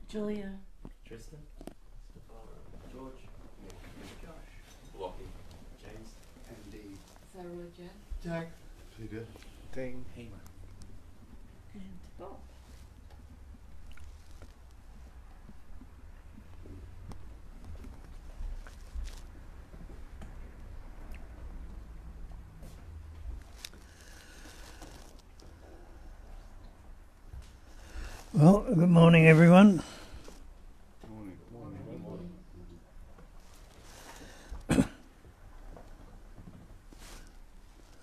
Julia. Tristan. Stefano. George. Nick. Josh. Lockie. James. Andy. Sarah, Jen. Jack. Peter. Thing. Hema. And Bob. Well, good morning, everyone. Morning.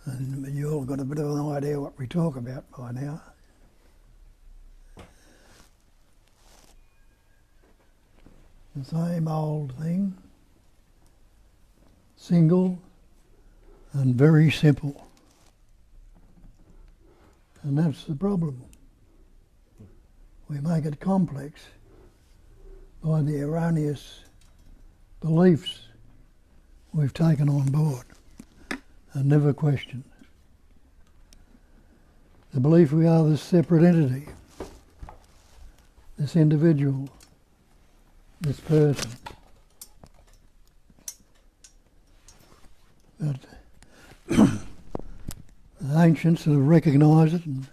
And you all got a bit of an idea what we talk about by now. The same old thing, single and very simple. And that's the problem. We make it complex by the erroneous beliefs we've taken on board and never questioned. The belief we are this separate entity, this individual, this person. But the ancients have recognised it, and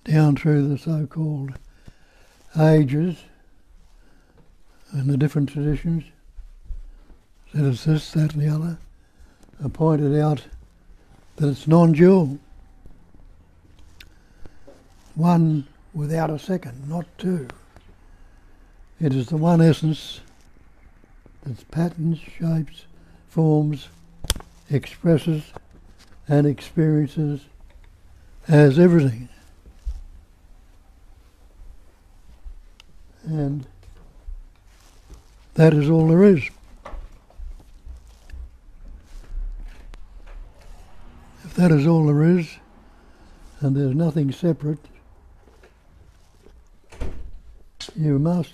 down through the so-called ages and the different traditions, said it's this, that and the other, are pointed out that it's non-dual. One without a second, not two. It is the one essence that's patterns, shapes, forms, expresses and experiences as everything. And that is all there is. If that is all there is, and there's nothing separate, you must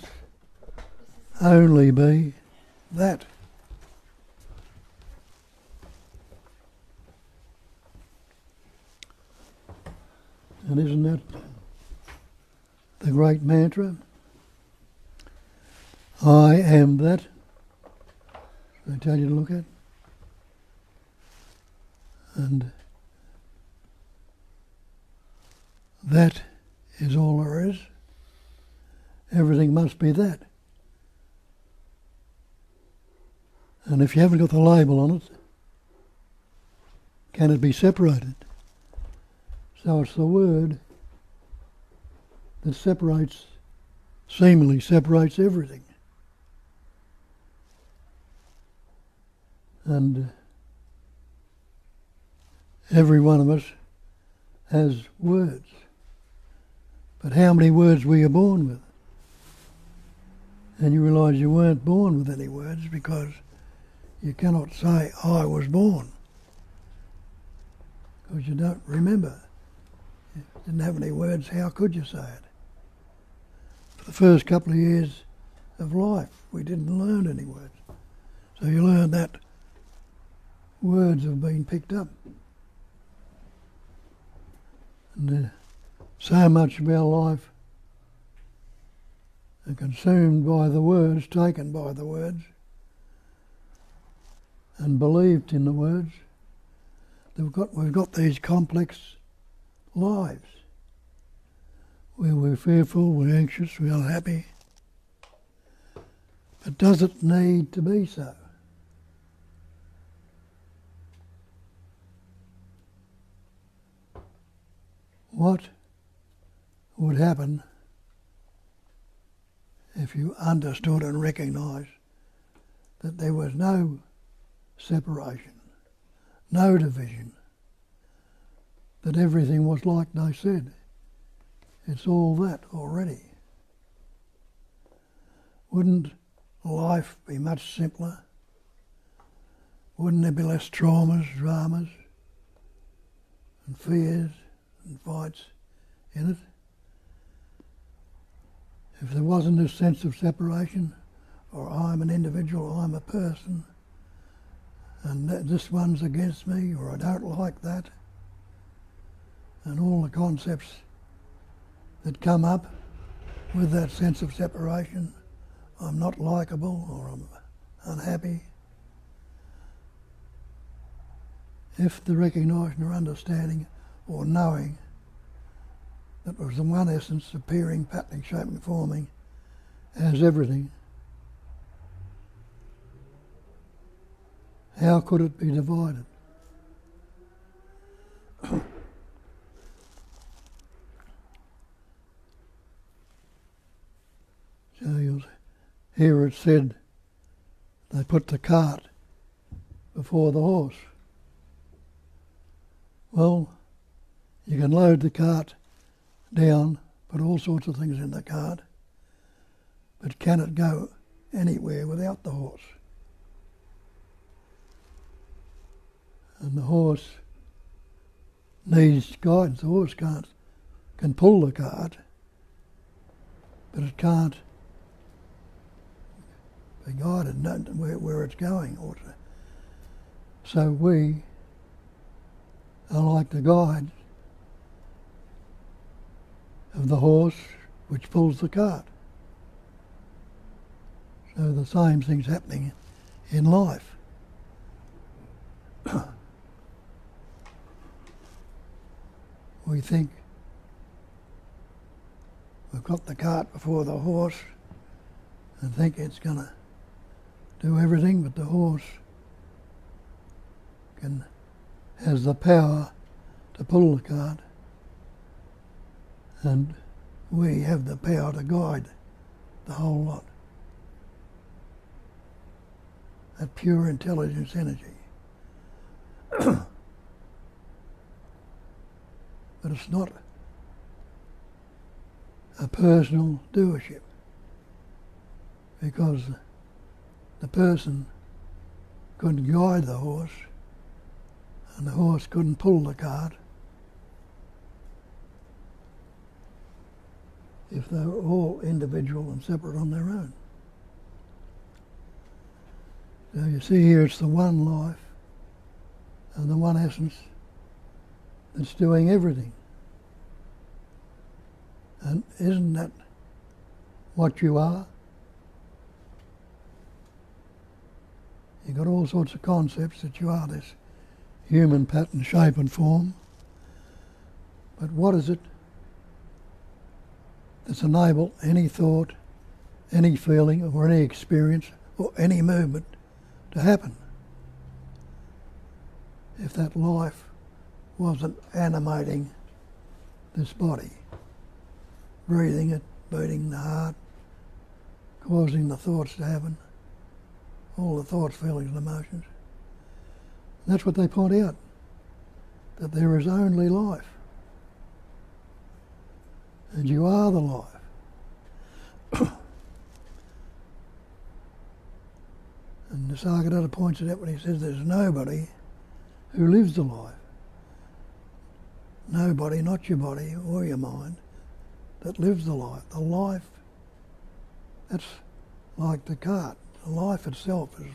only be that. And isn't that the great mantra? I am that. I tell you to look at. And that is all there is. Everything must be that. And if you haven't got the label on it, can it be separated? So it's the word that separates, seemingly separates everything. And every one of us has words. But how many words were you born with? And you realise you weren't born with any words because you cannot say, I was born. Because you don't remember. You didn't have any words, how could you say it? For the first couple of years of life, we didn't learn any words. So you learn that words have been picked up. And so much of our life are consumed by the words, taken by the words, and believed in the words. We've got these complex lives where we're fearful, we're anxious, we're unhappy. But does it need to be so? What would happen if you understood and recognised that there was no separation, no division, that everything was like they said? It's all that already. Wouldn't life be much simpler? Wouldn't there be less traumas, dramas, and fears and fights in it? If there wasn't this sense of separation, or I'm an individual, I'm a person, and this one's against me, or I don't like that, and all the concepts that come up with that sense of separation. I'm not likable, or I'm unhappy. If the recognition or understanding or knowing that was the one essence appearing, patterning, shaping, forming as everything, how could it be divided? So you'll hear it said, they put the cart before the horse. Well, you can load the cart down, put all sorts of things in the cart, but can it go anywhere without the horse? And the horse needs guidance. The horse can pull the cart, but it can't be guided where it's going. So we are like the guide of the horse which pulls the cart. So the same thing's happening in life. We think we've got the cart before the horse and think it's going to do everything, but the horse has the power to pull the cart, and we have the power to guide the whole lot. That pure intelligence energy. But it's not a personal doership, because the person couldn't guide the horse and the horse couldn't pull the cart if they were all individual and separate on their own. So you see here, it's the one life and the one essence that's doing everything. And isn't that what you are? You've got all sorts of concepts that you are this human pattern, shape and form. But what is it that's enabled any thought, any feeling or any experience or any movement to happen? If that life wasn't animating this body, breathing it, beating the heart, causing the thoughts to happen, all the thoughts, feelings and emotions. And that's what they point out, that there is only life. And you are the life. And Nisargadatta points it out when he says there's nobody who lives the life. Nobody, not your body or your mind, that lives the life. The life, that's like the cart. The life itself is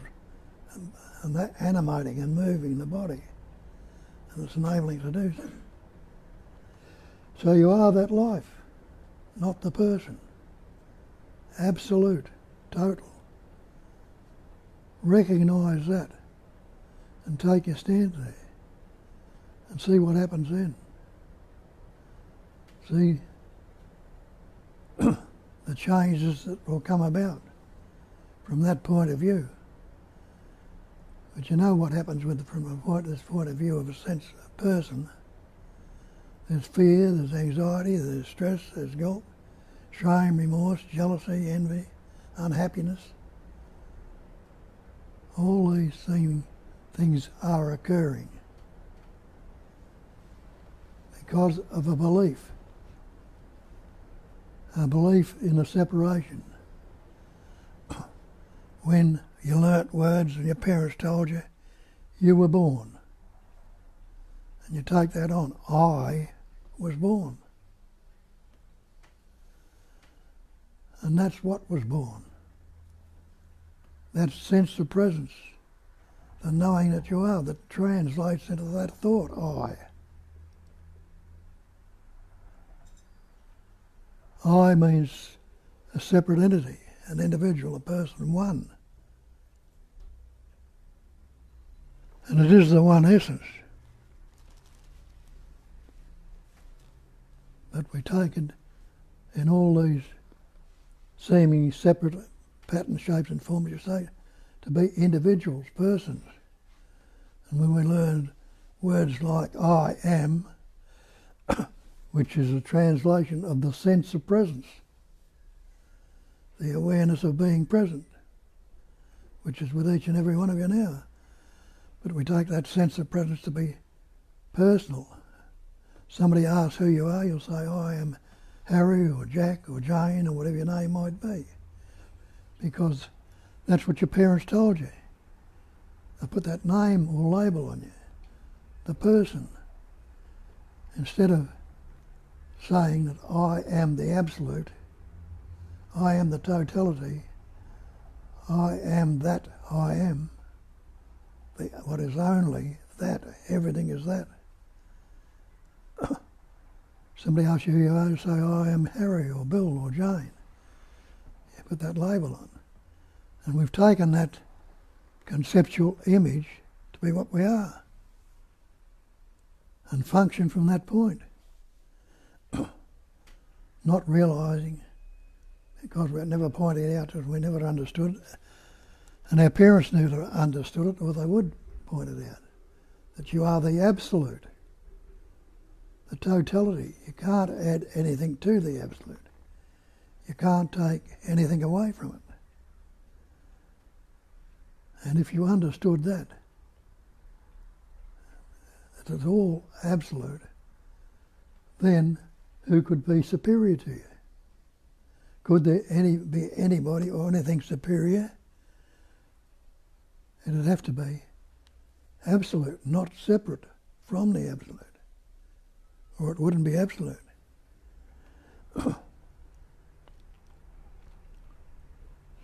that animating and moving the body, and it's enabling to do so. So you are that life, not the person. Absolute, total. Recognise that and take your stand there and see what happens then. See the changes that will come about from that point of view. But you know what happens from this point of view of a sense of a person. There's fear, there's anxiety, there's stress, there's guilt, shame, remorse, jealousy, envy, unhappiness. All these things are occurring because of a belief in a separation. When you learnt words and your parents told you, you were born. And you take that on, I was born. And that's what was born. That sense of presence, the knowing that you are, that translates into that thought, I means a separate entity, an individual, a person, one. And it is the one essence. But we take it in all these seeming separate patterns, shapes and forms, you say, to be individuals, persons. And when we learn words like I am, which is a translation of the sense of presence, the awareness of being present, which is with each and every one of you now. But we take that sense of presence to be personal. Somebody asks who you are, you'll say, I am Harry or Jack or Jane or whatever your name might be. Because that's what your parents told you. They put that name or label on you, the person. Instead of saying that I am the absolute, I am the totality, I am that I am, what is only that, everything is that. Somebody asks you who you are, you say, I am Harry or Bill or Jane. You put that label on. And we've taken that conceptual image to be what we are and function from that point. Not realising, because we never pointed out that we never understood it, and our parents never understood it, or they would point it out, that you are the absolute, the totality. You can't add anything to the absolute. You can't take anything away from it. And if you understood that it's all absolute, then who could be superior to you? Could there be anybody or anything superior? It'd have to be absolute, not separate from the absolute, or it wouldn't be absolute.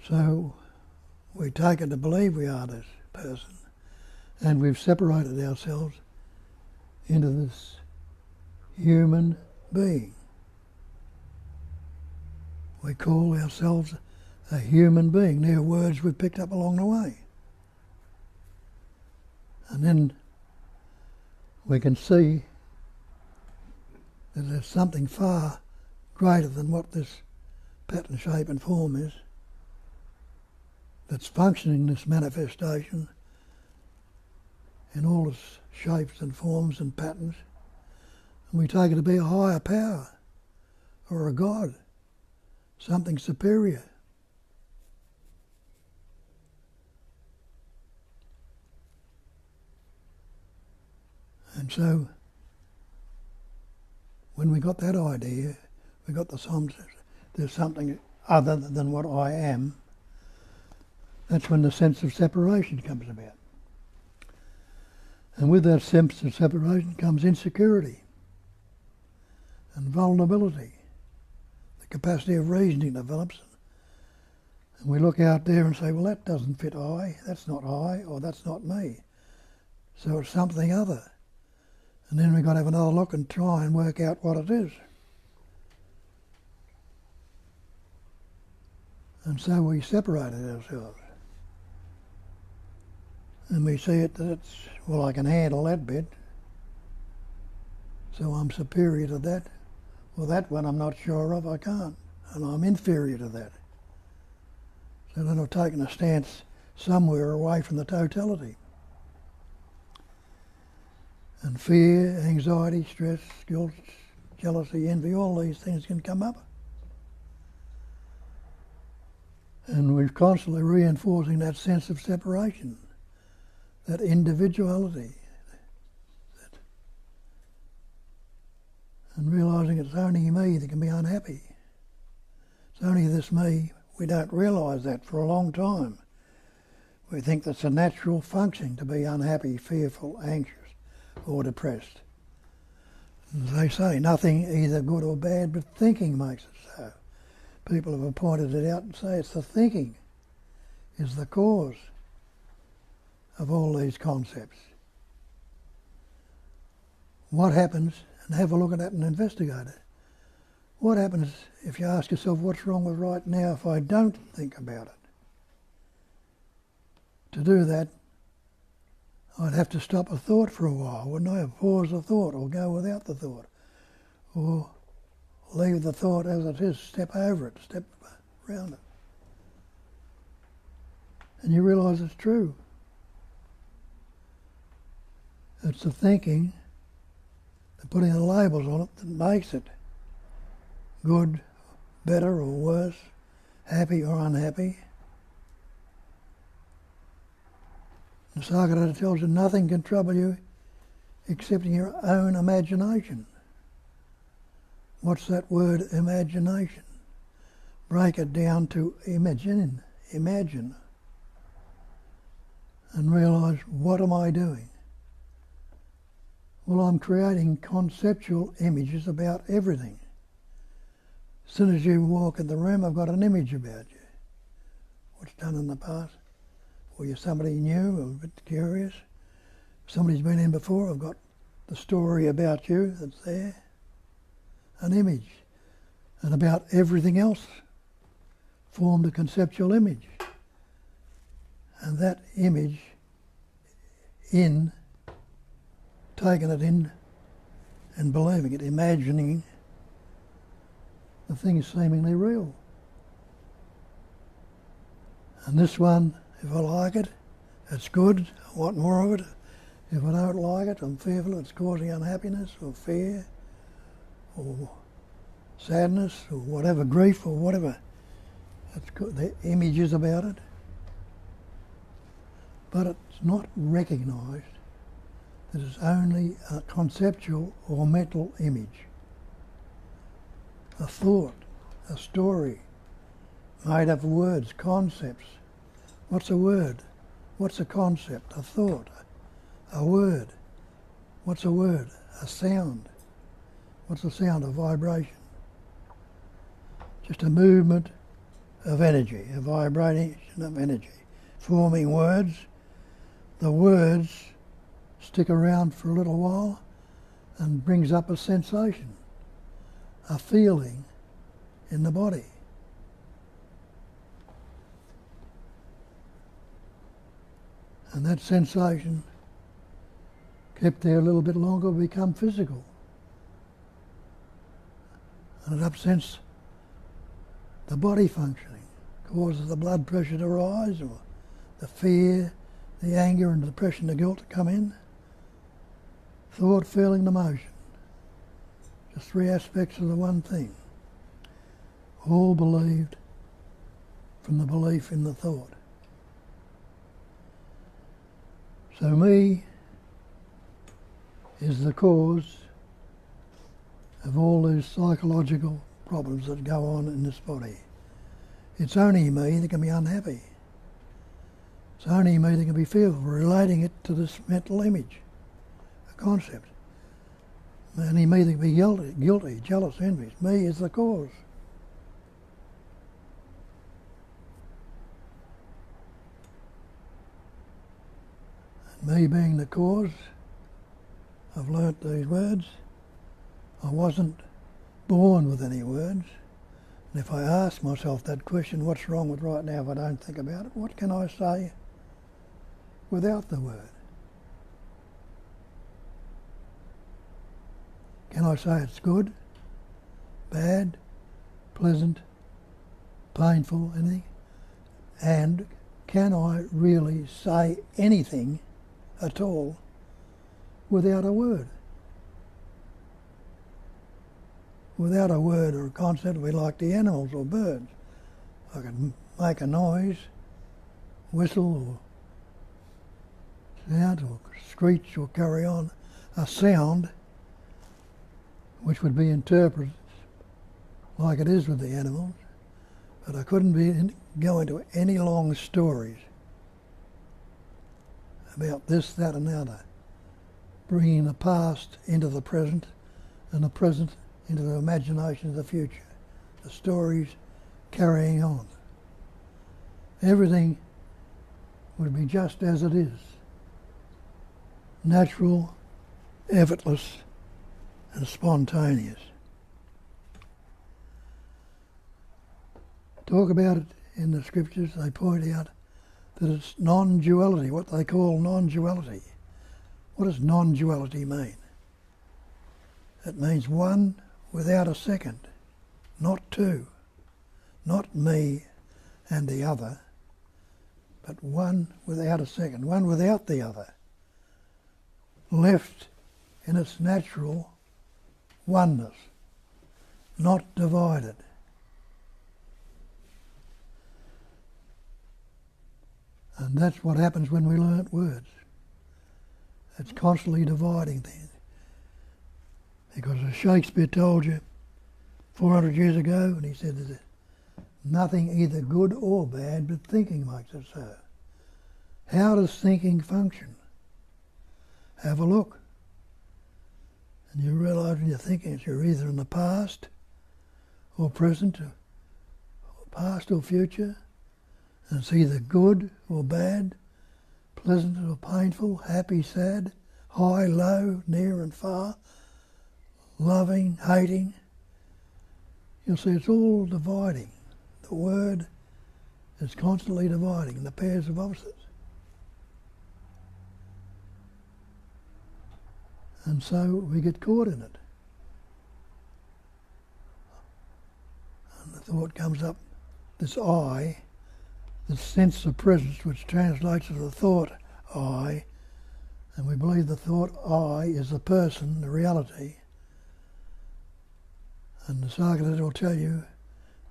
So we take it to believe we are this person, and we've separated ourselves into this human being. We call ourselves a human being. They're words we've picked up along the way. And then we can see that there's something far greater than what this pattern, shape and form is, that's functioning, this manifestation, in all its shapes and forms and patterns. And we take it to be a higher power, or a God, something superior. And so, when we got that idea, we got the concept there's something other than what I am, that's when the sense of separation comes about. And with that sense of separation comes insecurity and vulnerability. The capacity of reasoning develops. And we look out there and say, well, that doesn't fit I, that's not I, or that's not me. So it's something other. And then we've got to have another look and try and work out what it is. And so we separated ourselves. And we see it that it's, well, I can handle that bit, so I'm superior to that. Well, that one I'm not sure of, I can't, and I'm inferior to that. So then I've taken a stance somewhere away from the totality. And fear, anxiety, stress, guilt, jealousy, envy, all these things can come up. And we're constantly reinforcing that sense of separation, that individuality, and realising it's only me that can be unhappy. It's only this me. We don't realise that for a long time. We think that's a natural function to be unhappy, fearful, anxious, or depressed. And as they say, nothing either good or bad, but thinking makes it so. People have pointed it out and say it's the thinking is the cause of all these concepts. What happens, and have a look at that and investigate it. What happens if you ask yourself, what's wrong with right now if I don't think about it? To do that, I'd have to stop a thought for a while, wouldn't I? Pause the thought, or go without the thought, or leave the thought as it is, step over it, step around it. And you realise it's true. It's the thinking, the putting the labels on it that makes it good, better or worse, happy or unhappy. Nisargadatta tells you nothing can trouble you except your own imagination. What's that word, imagination? Break it down to imagine, and realise, what am I doing? Well, I'm creating conceptual images about everything. As soon as you walk in the room, I've got an image about you. What's done in the past? Or you're somebody new, or a bit curious. Somebody's been in before, I've got the story about you that's there. An image. And about everything else formed a conceptual image. And that image, taking it in and believing it, imagining the thing is seemingly real. And this one, if I like it, it's good, I want more of it. If I don't like it, I'm fearful it's causing unhappiness or fear or sadness or whatever, grief or whatever. It's good. The image is about it. But it's not recognised that it's only a conceptual or mental image. A thought, a story, made up of words, concepts. What's a word? What's a concept? A thought, a word. What's a word? A sound. What's a sound? A vibration. Just a movement of energy, a vibration of energy, forming words. The words stick around for a little while and brings up a sensation, a feeling in the body. And that sensation, kept there a little bit longer, will become physical. And it upsets the body functioning, causes the blood pressure to rise, or the fear, the anger and the depression, the guilt to come in. Thought, feeling, emotion. Just three aspects of the one thing. All believed from the belief in the thought. So me is the cause of all these psychological problems that go on in this body. It's only me that can be unhappy. It's only me that can be fearful, relating it to this mental image, a concept. Only me that can be guilty, jealous, envious. Me is the cause. And me being the cause, I've learnt these words. I wasn't born with any words. And if I ask myself that question, what's wrong with right now if I don't think about it, what can I say without the word? Can I say it's good, bad, pleasant, painful, anything? And can I really say anything at all without a word? Without a word or a concept, we like the animals or birds. I can make a noise, whistle or sound or screech or carry on a sound which would be interpreted like it is with the animals, but I couldn't go into any long stories about this, that and the other, bringing the past into the present and the present into the imagination of the future, the stories carrying on. Everything would be just as it is, natural, effortless, and spontaneous. talk about it in the scriptures, they point out that it's non-duality, what they call non-duality. What does non-duality mean? It means one without a second, not two, not me and the other, but one without a second, one without the other, left in its natural oneness, not divided. And that's what happens when we learn words. It's constantly dividing things. Because as Shakespeare told you 400 years ago, and he said that nothing either good or bad, but thinking makes it so. How does thinking function? Have a look. And you realise when you're thinking you're either in the past or present, or past or future, and it's either good or bad, pleasant or painful, happy, sad, high, low, near and far, loving, hating. You'll see it's all dividing. The word is constantly dividing the pairs of opposites. And so we get caught in it. And the thought comes up, this I, this sense of presence, which translates to the thought I, and we believe the thought I is the person, the reality. And Nisargadatta will tell you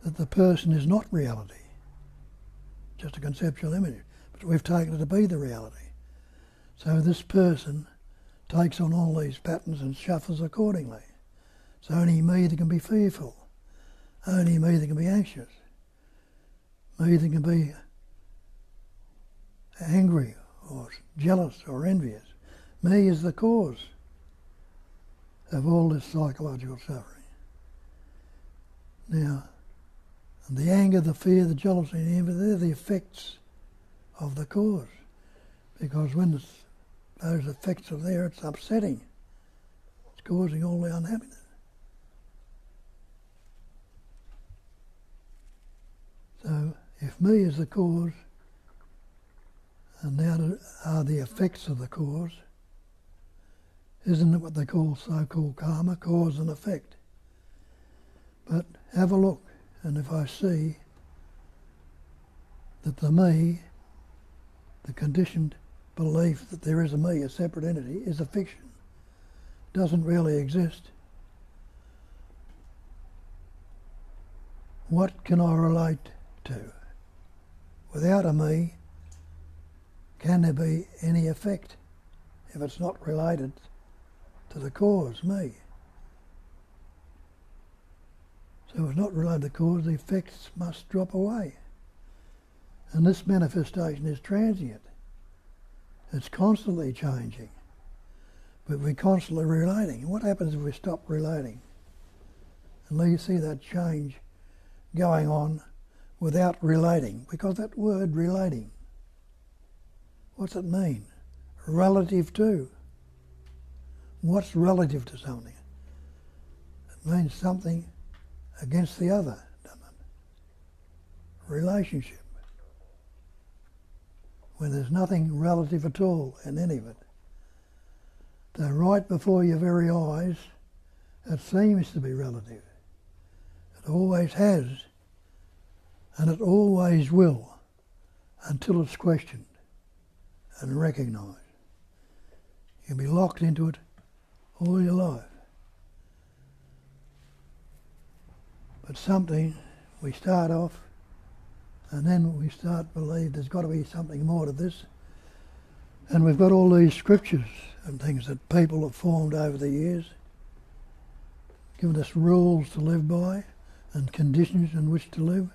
that the person is not reality, just a conceptual image, but we've taken it to be the reality. So this person takes on all these patterns and shuffles accordingly. It's only me that can be fearful, only me that can be anxious, me that can be angry or jealous or envious. Me is the cause of all this psychological suffering. Now, the anger, the fear, the jealousy, and envy, they're the effects of the cause. Because when those effects are there, it's upsetting. It's causing all the unhappiness. So, if me is the cause, and now are the effects of the cause, isn't it what they call so-called karma, cause and effect? But have a look, and if I see that the me, the conditioned belief that there is a me, a separate entity, is a fiction, doesn't really exist, what can I relate to? Without a me, can there be any effect if it's not related to the cause, me? So if it's not related to the cause, the effects must drop away. And this manifestation is transient. It's constantly changing, but we're constantly relating. What happens if we stop relating? And you see that change going on without relating, because that word relating, what's it mean? Relative to. What's relative to something? It means something against the other, doesn't it? Relationship. When there's nothing relative at all in any of it. Though right before your very eyes, it seems to be relative. It always has, and it always will, until it's questioned and recognised. You'll be locked into it all your life. But something, we start off, and then we start to believe there's got to be something more to this. And we've got all these scriptures and things that people have formed over the years, given us rules to live by and conditions in which to live.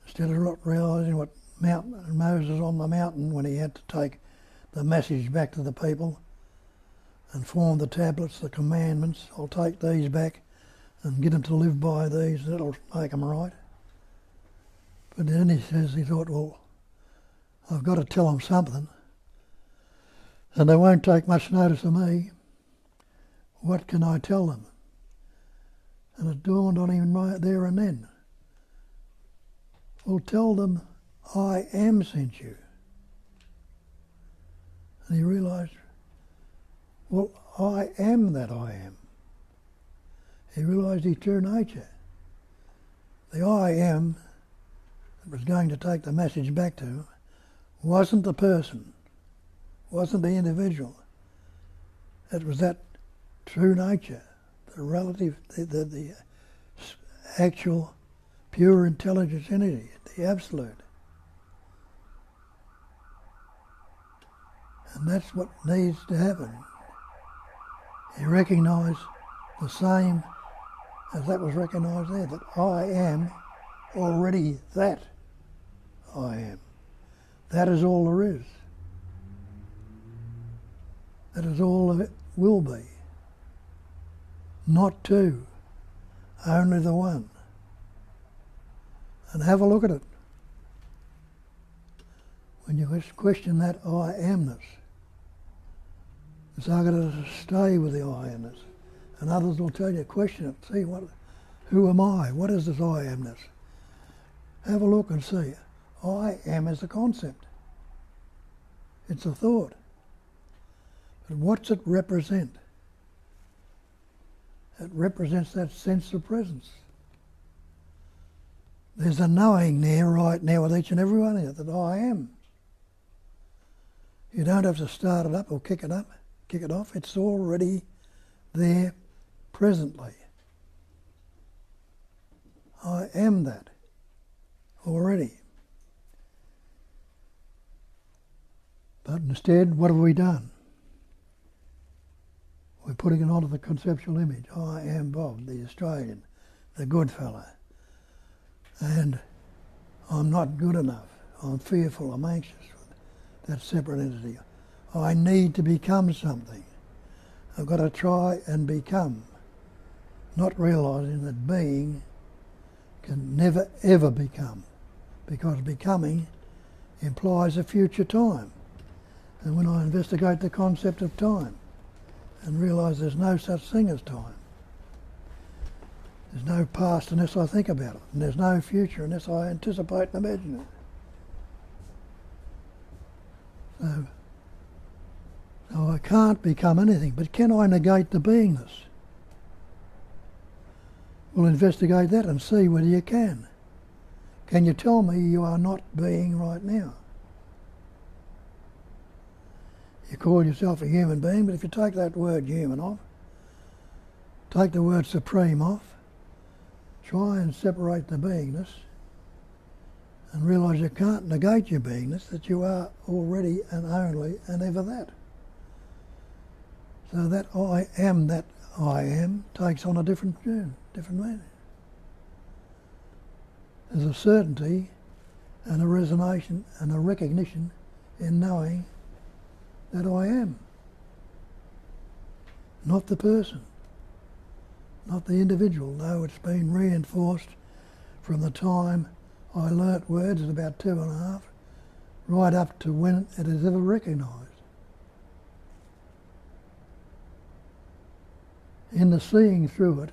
Instead of not realising what Moses on the mountain, when he had to take the message back to the people and form the tablets, the commandments, I'll take these back and get them to live by these, that'll make them right. But then he thought, well, I've got to tell them something, and they won't take much notice of me. What can I tell them? And it dawned on him right there and then. Well, tell them I am sent you. And he realised, well, I am that I am. He realised his true nature. The I am that was going to take the message back to him wasn't the person, wasn't the individual. It was that true nature, the relative, the actual pure intelligence entity, the absolute. And that's what needs to happen. You recognise the same as that was recognised there, that I am already that I am. That is all there is. That is all it will be. Not two, only the one. And have a look at it. When you question that I amness, Nisargadatta to stay with the I amness. And others will tell you, question it, see who am I? What is this I amness? Have a look and see. I am is a concept. It's a thought. But what's it represent? It represents that sense of presence. There's a knowing there right now with each and every one of you that I am. You don't have to start it up or kick it off. It's already there presently. I am that already. But instead, what have we done? We're putting it onto the conceptual image. I am Bob, the Australian, the good fella. And I'm not good enough. I'm fearful, I'm anxious. That separate entity. I need to become something. I've got to try and become. Not realising that being can never ever become, because becoming implies a future time. And when I investigate the concept of time and realise there's no such thing as time, there's no past unless I think about it, and there's no future unless I anticipate and imagine it. So I can't become anything, but can I negate the beingness? We'll investigate that and see whether you can. Can you tell me you are not being right now? You call yourself a human being, but if you take that word human off, take the word supreme off, try and separate the beingness, and realise you can't negate your beingness, that you are already and only and ever that. So that I am takes on a different tune, different meaning. There's a certainty and a resonation and a recognition in knowing that I am. Not the person, not the individual, though it's been reinforced from the time I learnt words at about 2.5, right up to when it is ever recognised. In the seeing through it,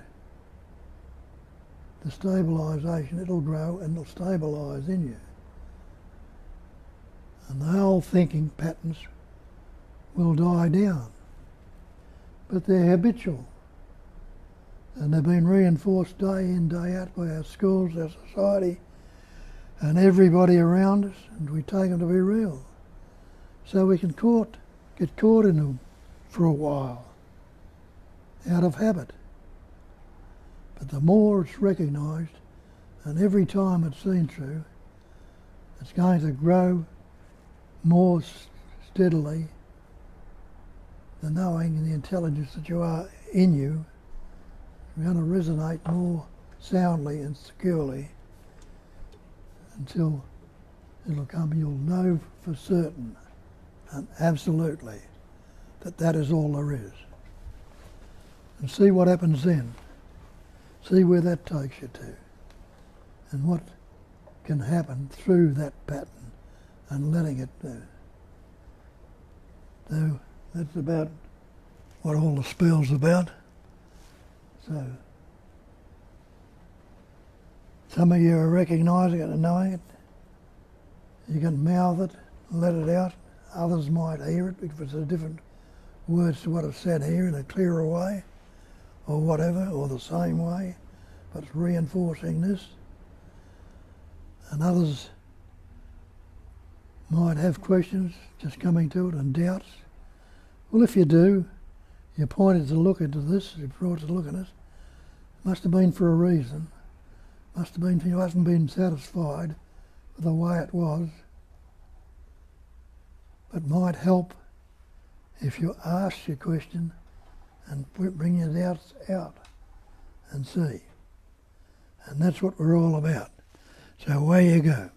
the stabilisation, it'll grow and it'll stabilise in you. And the old thinking patterns will die down. But they're habitual. And they've been reinforced day in, day out by our schools, our society, and everybody around us, and we take them to be real. So we can get caught in them for a while, out of habit. But the more it's recognised, and every time it's seen through, it's going to grow more steadily, the knowing and the intelligence that you are in you. You're going to resonate more soundly and securely until it'll come, you'll know for certain and absolutely that that is all there is. And see what happens then. See where that takes you to, and what can happen through that pattern and letting it do. So that's about what all the spell's about. So Some of you are recognising it and knowing it. You can mouth it, let it out. Others might hear it because it's a different words to what is said here in a clearer way, or whatever, or the same way, but it's reinforcing this. And others might have questions just coming to it and doubts. Well, if you do, you're pointed to look into this, you're brought to look at it. Must have been for a reason. Must have been you hasn't been satisfied with the way it was. But might help if you ask your question and bring your doubts out and see. And that's what we're all about. So away you go.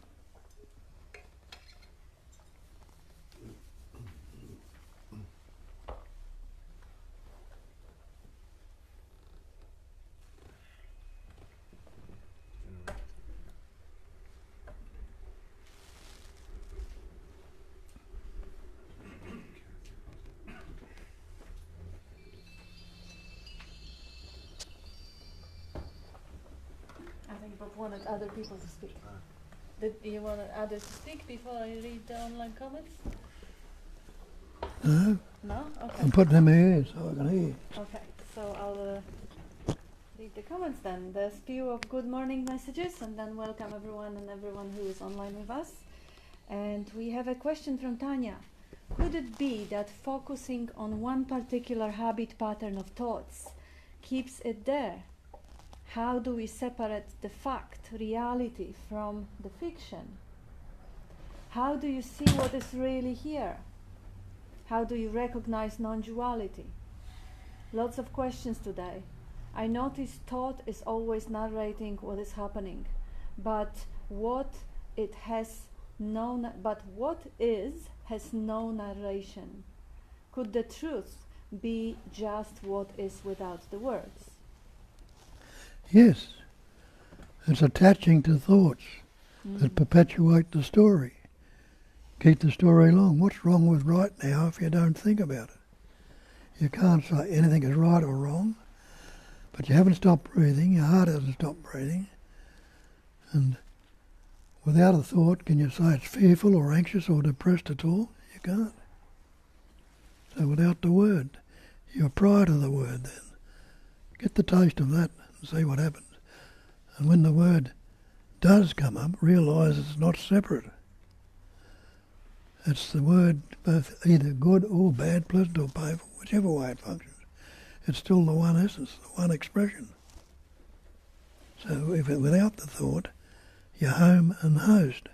I think Bob wanted other people to speak. Did you want others to speak before I read the online comments? No? No? Okay. I'm putting them in here so I can hear. Okay, so I'll read the comments then. There's a few of good morning messages, and then welcome everyone and everyone who is online with us. And we have a question from Tanya. Could it be that focusing on one particular habit pattern of thoughts keeps it there? How do we separate the fact, reality, from the fiction? How do you see what is really here? How do you recognize non-duality? Lots of questions today. I notice thought is always narrating what is happening, but what has no narration. Could the truth be just what is without the words? Yes, it's attaching to thoughts that perpetuate the story. Keep the story long. What's wrong with right now if you don't think about it? You can't say anything is right or wrong, but you haven't stopped breathing, your heart hasn't stopped breathing, and without a thought, can you say it's fearful or anxious or depressed at all? You can't. So without the word, you're prior to the word then. Get the taste of that and see what happens. And when the word does come up, realise it's not separate. It's the word both either good or bad, pleasant or painful, whichever way it functions. It's still the one essence, the one expression. So if it, without the thought, you're home and host.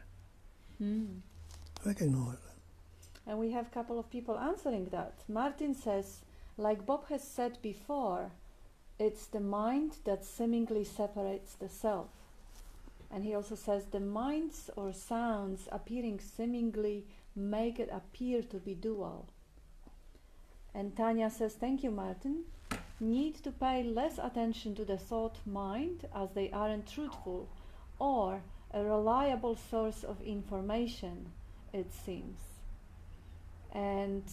Recognise that. And we have a couple of people answering that. Martin says, like Bob has said before, it's the mind that seemingly separates the self. And he also says the minds or sounds appearing seemingly make it appear to be dual. And Tanya says, thank you, Martin. Need to pay less attention to the thought mind as they aren't truthful or a reliable source of information, it seems. And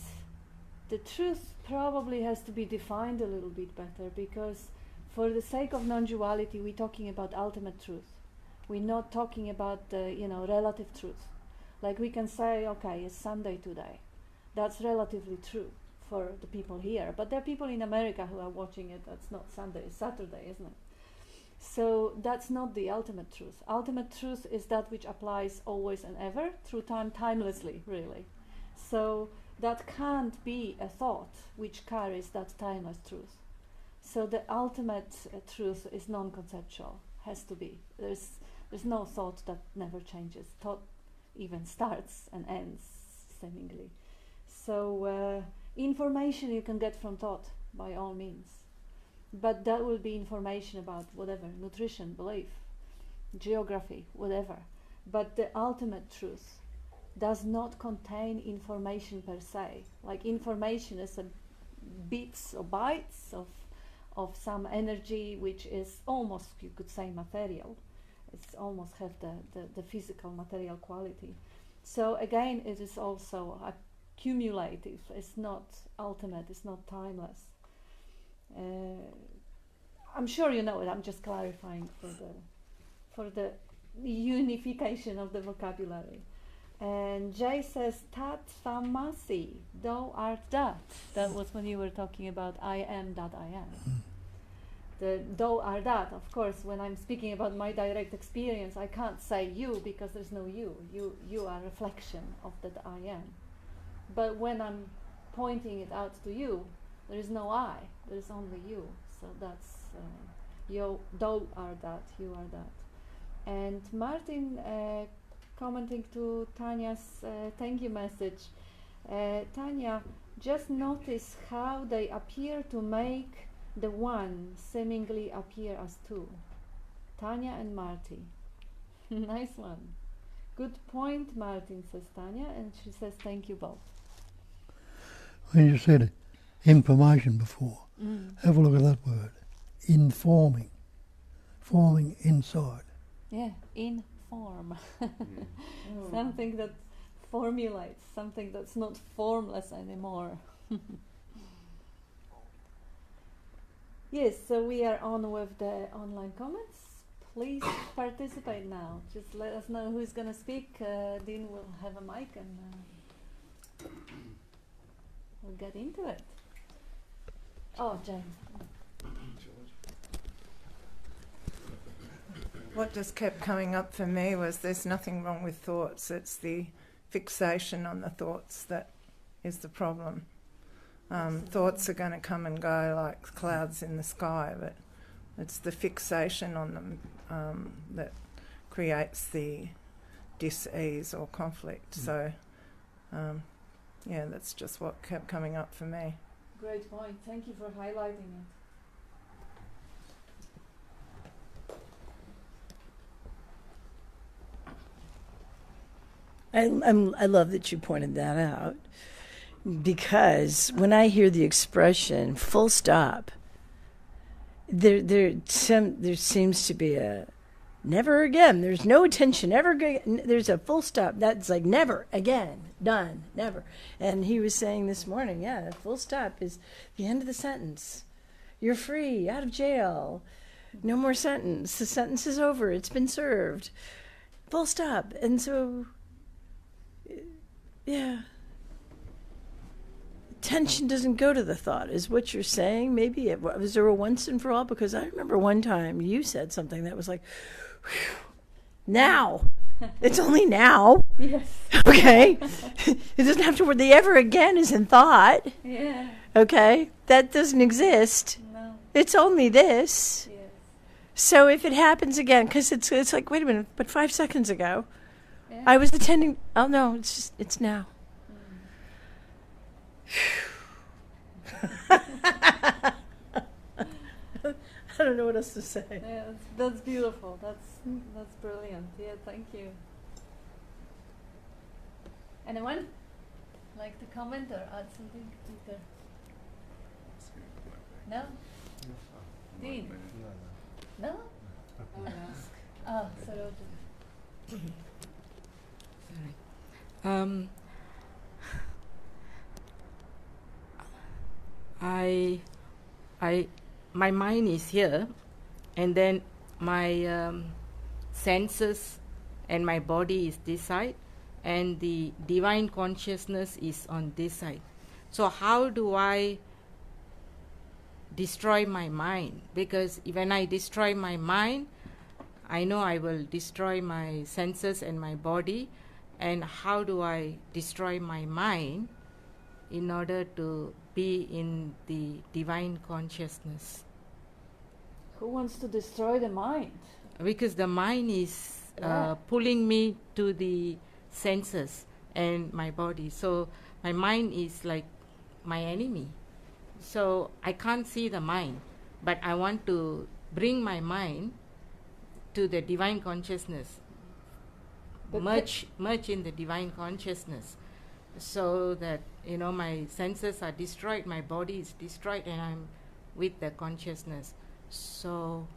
the truth probably has to be defined a little bit better, because for the sake of non-duality, we're talking about ultimate truth. We're not talking about the, relative truth. Like we can say, okay, it's Sunday today. That's relatively true for the people here. But there are people in America who are watching it. That's not Sunday, it's Saturday, isn't it? So that's not the ultimate truth. Ultimate truth is that which applies always and ever, through time, timelessly, really. So that can't be a thought which carries that timeless truth. So the ultimate truth is non-conceptual, has to be. There's no thought that never changes. Thought even starts and ends, seemingly. So information you can get from thought, by all means. But that will be information about whatever, nutrition, belief, geography, whatever. But the ultimate truth does not contain information per se. Like information is a bits or bytes of some energy which is almost, you could say, material. It's almost have the physical material quality. So again, it is also accumulative. It's not ultimate, it's not timeless. I'm sure you know it. I'm just clarifying for the unification of the vocabulary. And Jay says, Tat Thamasi, thou art that. That was when you were talking about I am that I am. The thou art that, of course, when I'm speaking about my direct experience, I can't say you because there's no you. You are a reflection of that I am. But when I'm pointing it out to you, there is no I, there is only you. So that's thou art that, you are that. And Martin, commenting to Tanya's thank you message, Tanya, just notice how they appear to make the one seemingly appear as two. Tanya and Marty. Nice one. Good point, Martin, says Tanya, and she says thank you both. When you said information before, have a look at that word. Informing. Forming inside. Yeah, inform. Something that formulates, something that's not formless anymore. Yes, so we are on with the online comments. Please participate now. Just let us know who's going to speak. Dean will have a mic and we'll get into it. Oh, James. What just kept coming up for me was there's nothing wrong with thoughts. It's the fixation on the thoughts that is the problem. Thoughts are going to come and go like clouds in the sky, but it's the fixation on them that creates the dis-ease or conflict. So, yeah, that's just what kept coming up for me. Great point. Thank you for highlighting it. I love that you pointed that out, because when I hear the expression "full stop," there seems to be a never again. There's no attention ever. There's a full stop. That's like never again. Done. Never. And he was saying this morning, yeah, full stop is the end of the sentence. You're free, out of jail. No more sentence. The sentence is over. It's been served. Full stop. And so, yeah. Attention doesn't go to the thought, is what you're saying. Maybe was there a once and for all? Because I remember one time you said something that was like, whew, now. It's only now. Yes. Okay. It doesn't have to where the ever again is in thought. Yeah. Okay. That doesn't exist. No. It's only this. Yes. So if it happens again, because it's like, wait a minute, but 5 seconds ago, Yeah. I was attending. Oh no, it's now. I don't know what else to say. Yeah, that's beautiful. That's brilliant. Yeah, thank you. Anyone like to comment or add something, Peter? No? Dean? No? I will ask. Oh, Sarojini. My mind is here, and then my senses and my body is this side, and the divine consciousness is on this side. So how do I destroy my mind? Because when I destroy my mind, I know I will destroy my senses and my body. And how do I destroy my mind in order to be in the divine consciousness? Who wants to destroy the mind? Because the mind is pulling me to the senses and my body. So my mind is like my enemy. So I can't see the mind, but I want to bring my mind to the divine consciousness. But merge in the divine consciousness, so that my senses are destroyed, my body is destroyed, and I'm with the consciousness. So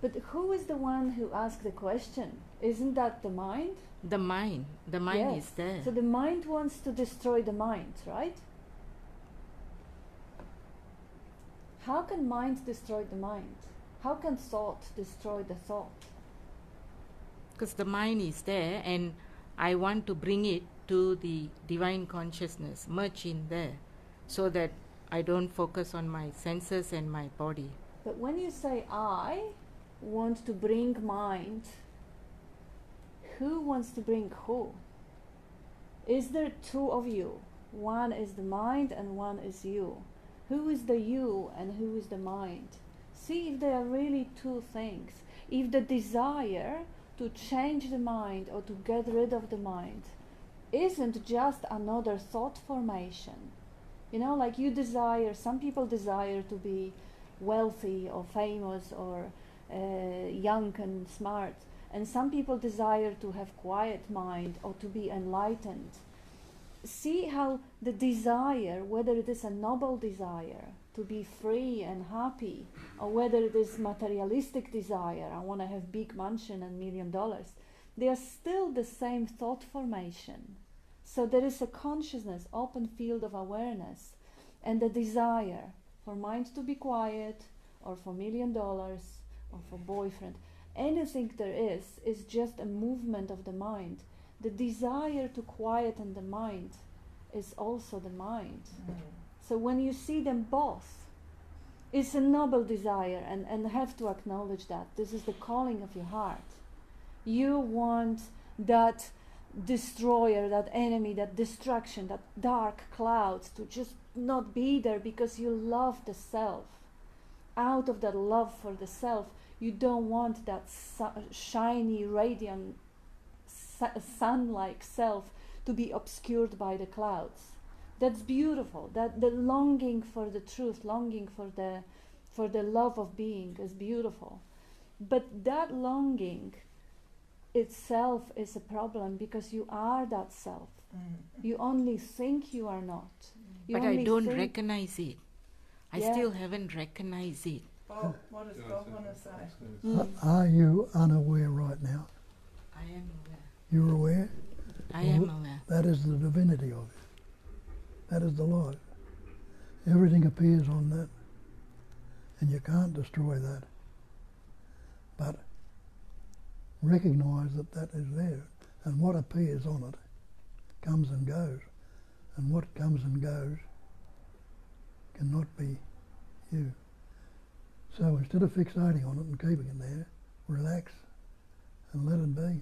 But who is the one who asked the question? Isn't that the mind? the mind Yes. is there. So the mind wants to destroy the mind, right? How can mind destroy the mind? How can thought destroy the thought? because the mind is there and I want to bring it to the divine consciousness, merge in there, so that I don't focus on my senses and my body. But when you say I want to bring mind, who wants to bring who? Is there two of you? One is the mind and one is you. Who is the you and who is the mind? See if they are really two things. If the desire to change the mind or to get rid of the mind isn't just another thought formation. You know, like you desire, some people desire to be wealthy or famous or young and smart, and some people desire to have quiet mind or to be enlightened. See how the desire, whether it is a noble desire to be free and happy, or whether it is materialistic desire, I want to have big mansion and $1 million, they are still the same thought formation. So there is a consciousness, open field of awareness, and the desire for mind to be quiet, or for $1 million, or for boyfriend. Anything there is just a movement of the mind. The desire to quieten the mind is also the mind. So when you see them both, it's a noble desire, and have to acknowledge that. This is the calling of your heart. You want that destroyer, that enemy, that destruction, that dark clouds to just not be there because you love the self. Out of that love for the self, you don't want that shiny, radiant, sun-like self to be obscured by the clouds. That's beautiful. That the longing for the truth, longing for the love of being is beautiful. But that longing itself is a problem because you are that self. You only think you are not. You but I don't think recognize it. I still haven't recognized it. Bob, what does Bob want to say? Are you unaware right now? I am aware. You're aware? I am aware. That is the divinity of it. That is the light. Everything appears on that. And you can't destroy that. But recognize that that is there. And what appears on it comes and goes. And what comes and goes cannot be you. So instead of fixating on it and keeping it there, relax and let it be there.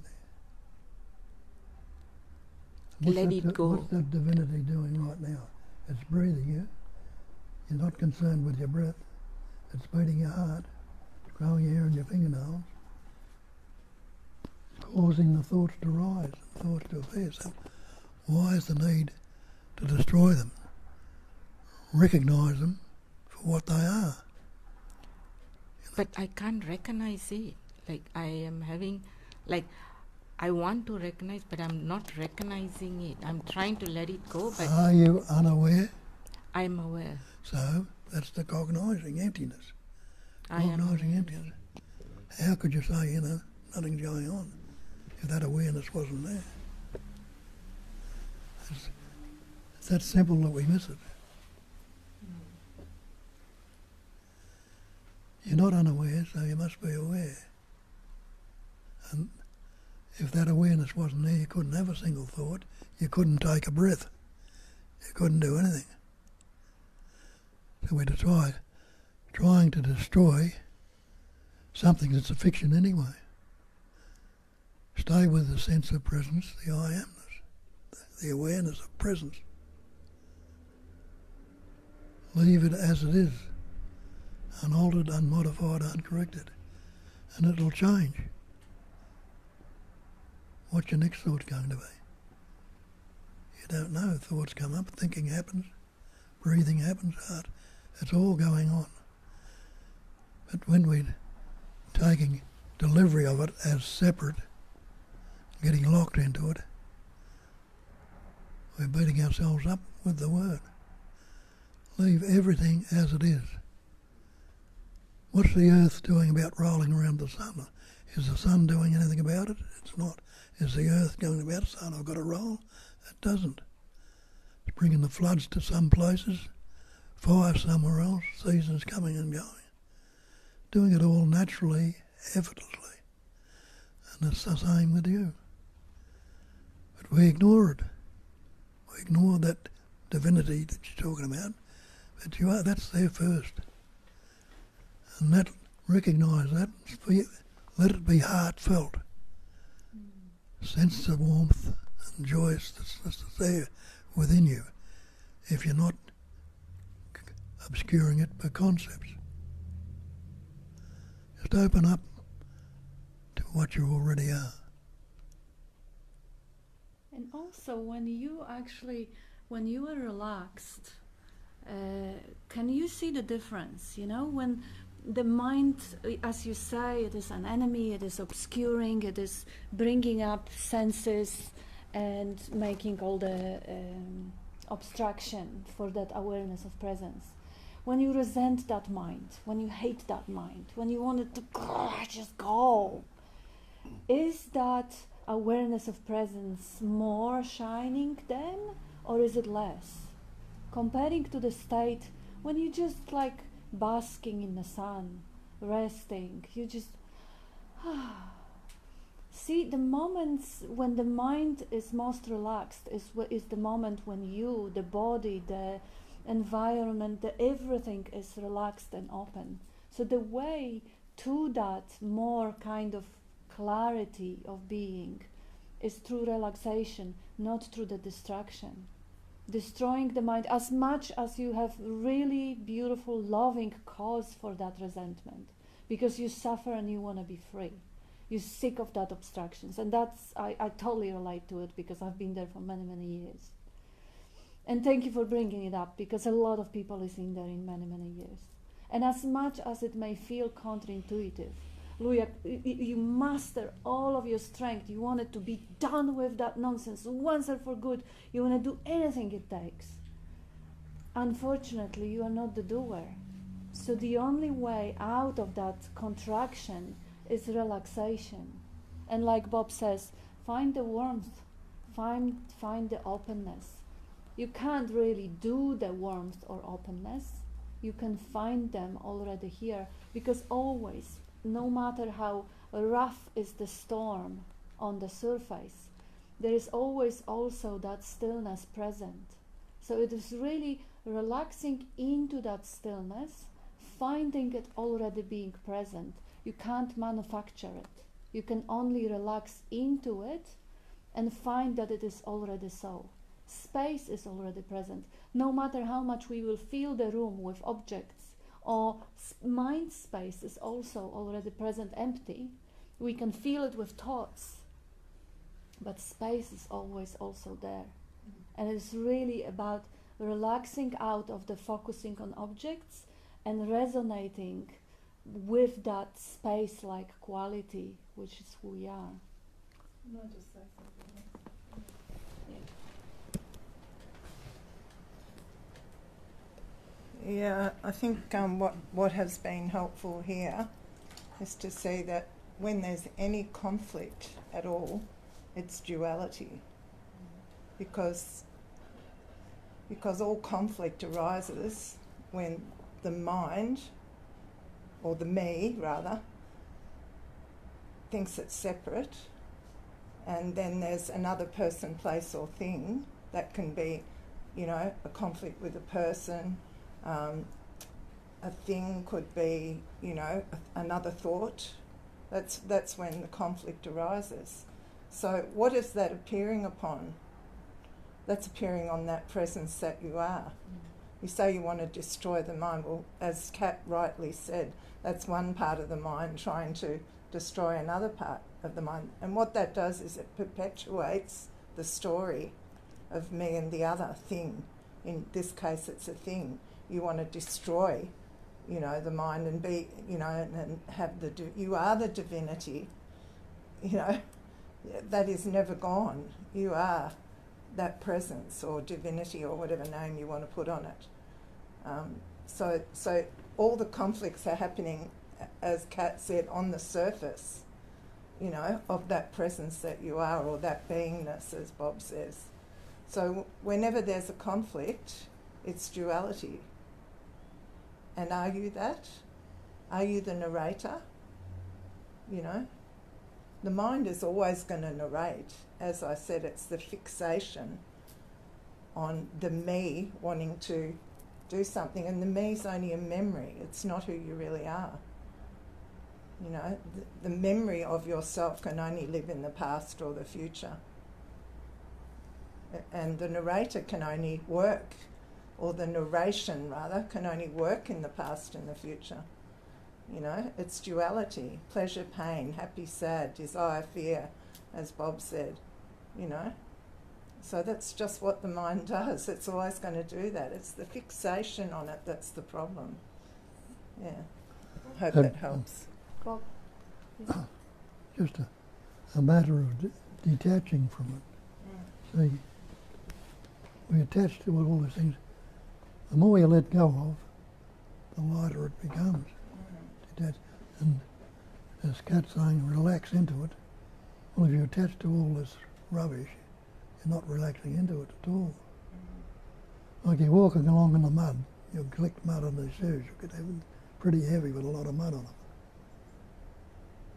Let it go. What's that divinity doing right now? It's breathing you. You're not concerned with your breath. It's beating your heart, growing your hair and your fingernails, causing the thoughts to rise, and thoughts to appear. So why is the need to destroy them? Recognize them for what they are. But I can't recognize it. Like I am having, like I want to recognize, but I'm not recognizing it. I'm trying to let it go, but Are you unaware? I'm aware. So that's the cognizing emptiness. I am Cognizing aware. emptiness. How could you say, nothing's going on if that awareness wasn't there? It's that simple that we miss it. You're not unaware, so you must be aware. And if that awareness wasn't there, you couldn't have a single thought. You couldn't take a breath. You couldn't do anything. So we're trying to destroy something that's a fiction anyway. Stay with the sense of presence, the I amness, the awareness of presence. Leave it as it is, unaltered, unmodified, uncorrected, and it'll change. What's your next thought going to be? You don't know. Thoughts come up, thinking happens, breathing happens, heart. It's all going on. But when we're taking delivery of it as separate, getting locked into it, we're beating ourselves up with the word. Leave everything as it is. What's the earth doing about rolling around the sun? Is the sun doing anything about it? It's not. Is the earth going about the sun? I've got to roll? It doesn't. It's bringing the floods to some places, fire somewhere else, seasons coming and going. Doing it all naturally, effortlessly. And it's the same with you. But we ignore it. We ignore that divinity that you're talking about. But you are, that's there first. And that, recognise that, let it be heartfelt. Sense the warmth and joy that's there within you if you're not obscuring it by concepts. Just open up to what you already are. And also, when you are relaxed, can you see the difference? You know, when the mind, as you say, it is an enemy, it is obscuring, it is bringing up senses and making all the obstruction for that awareness of presence. When you resent that mind, when you hate that mind, when you want it to just go, is that awareness of presence more shining then, or is it less? Comparing to the state when you just like basking in the sun, resting, you just see the moments when the mind is most relaxed is the moment when you, the body, the environment, everything is relaxed and open. So the way to that more kind of clarity of being is through relaxation, not through the distraction. Destroying the mind as much as you have really beautiful, loving cause for that resentment, because you suffer and you want to be free. You're sick of that obstructions, and that's I totally relate to it because I've been there for many, many years. And thank you for bringing it up, because a lot of people is in there in many, many years. And as much as it may feel counterintuitive, Luya, you master all of your strength. You want it to be done with that nonsense once and for good. You want to do anything it takes. Unfortunately, you are not the doer. So the only way out of that contraction is relaxation. And like Bob says, find the warmth, find the openness. You can't really do the warmth or openness. You can find them already here, because always, no matter how rough is the storm on the surface, there is always also that stillness present. So it is really relaxing into that stillness, finding it already being present. You can't manufacture it. You can only relax into it and find that it is already so. Space is already present. No matter how much we will fill the room with objects, or mind space is also already present empty, we can fill it with thoughts, but space is always also there. And it's really about relaxing out of the focusing on objects and resonating with that space-like quality, which is who we are. Can I just say something? Yeah, I think what has been helpful here is to see that when there's any conflict at all, it's duality. Because all conflict arises when the mind, or the me rather, thinks it's separate, and then there's another person, place or thing that can be, a conflict with a person. A thing could be, another thought. That's when the conflict arises. So what is that appearing upon? That's appearing on that presence that you are. You say you want to destroy the mind. Well, as Kat rightly said, that's one part of the mind trying to destroy another part of the mind. And what that does is it perpetuates the story of me and the other thing. In this case, it's a thing. You want to destroy, the mind and be, and have you are the divinity, that is never gone. You are that presence or divinity or whatever name you want to put on it. So all the conflicts are happening, as Kat said, on the surface, of that presence that you are, or that beingness, as Bob says. So whenever there's a conflict, it's duality. And are you that? Are you the narrator? The mind is always going to narrate. As I said, it's the fixation on the me wanting to do something, and the me's only a memory. It's not who you really are. You know, the memory of yourself can only live in the past or the future. And the narrator can only work, or the narration rather, can only work in the past and the future. You know, it's duality, pleasure, pain, happy, sad, desire, fear, as Bob said, you know. So that's just what the mind does. It's always going to do that. It's the fixation on it that's the problem. Yeah. Hope that helps. Bob? Just a matter of detaching from it. See, we attach to all these things. The more you let go of, the lighter it becomes. Detach. And as Kat's saying, relax into it. Well, if you attach to all this rubbish, you're not relaxing into it at all. Like you're walking along in the mud, you'll collect mud on the shoes. You could have it pretty heavy with a lot of mud on them.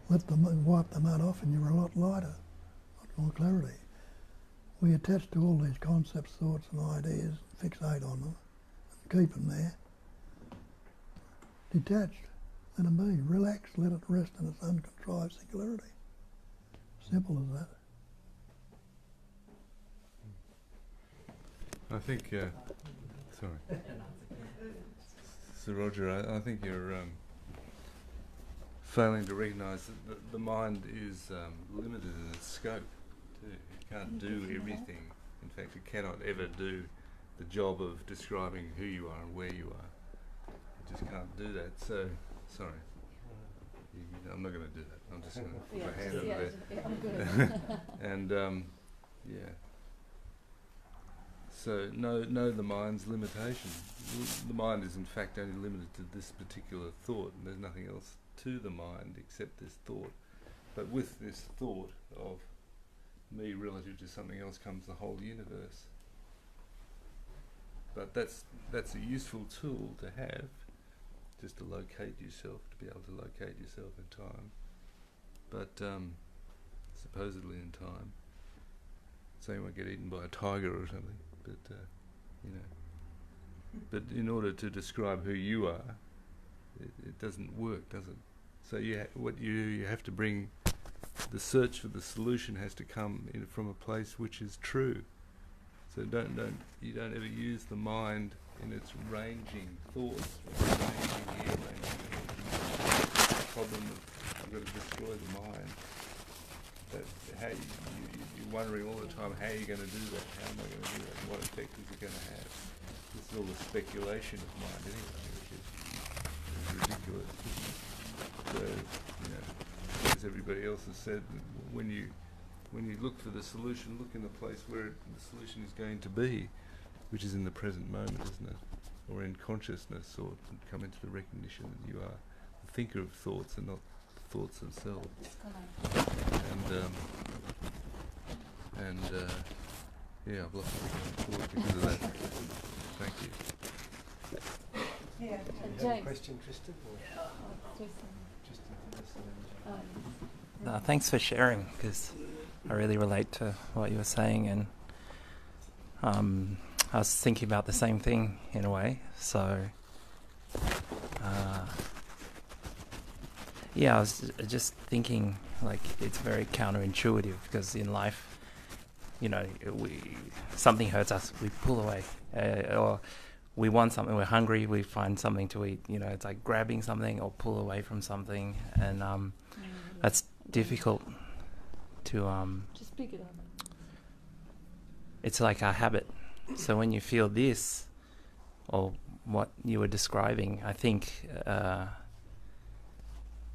Let the mud, wipe the mud off and you're a lot lighter, a lot more clarity. We attach to all these concepts, thoughts and ideas, fixate on them, and keep them there. Detached, let them be. Relax, let it rest in its uncontrived singularity. Simple as that. I think, sorry. So Roger, I think you're failing to recognise that the mind is limited in its scope. It can't do everything. In fact, it cannot ever do the job of describing who you are and where you are. It just can't do that. So, sorry. I'm not going to do that. I'm just going to put my hand over there. And, yeah. So know the mind's limitation. The mind is in fact only limited to this particular thought, and there's nothing else to the mind except this thought. But with this thought of me relative to something else comes the whole universe. But that's a useful tool to have, just to locate yourself, to be able to locate yourself in time. But supposedly in time, so you won't get eaten by a tiger or something. But you know, but in order to describe who you are, it doesn't work, does it? So you have to bring the search for the solution has to come in from a place which is true. So you don't ever use the mind in its ranging thoughts, ranging here, ranging there. The problem of I've got to destroy the mind. That how you're wondering all the time, how are you going to do that? How am I going to do that? And what effect is it going to have? This is all the speculation of mind anyway, which is ridiculous. So, you know, as everybody else has said, when you look for the solution, look in the place where the solution is going to be, which is in the present moment, isn't it? Or in consciousness, or come into the recognition that you are the thinker of thoughts and not thoughts themselves. And yeah, I've lost my thought because of that. Thank you. Yeah. James. Question, Tristan? Thanks for sharing, because I really relate to what you were saying, and I was thinking about the same thing in a way. So yeah, I was just thinking, like, it's very counterintuitive, because in life, you know, something hurts us, we pull away, or we want something, we're hungry, we find something to eat. You know, it's like grabbing something or pull away from something, and that's difficult to. Just speak it up. It's like a habit. So when you feel this, or what you were describing, I think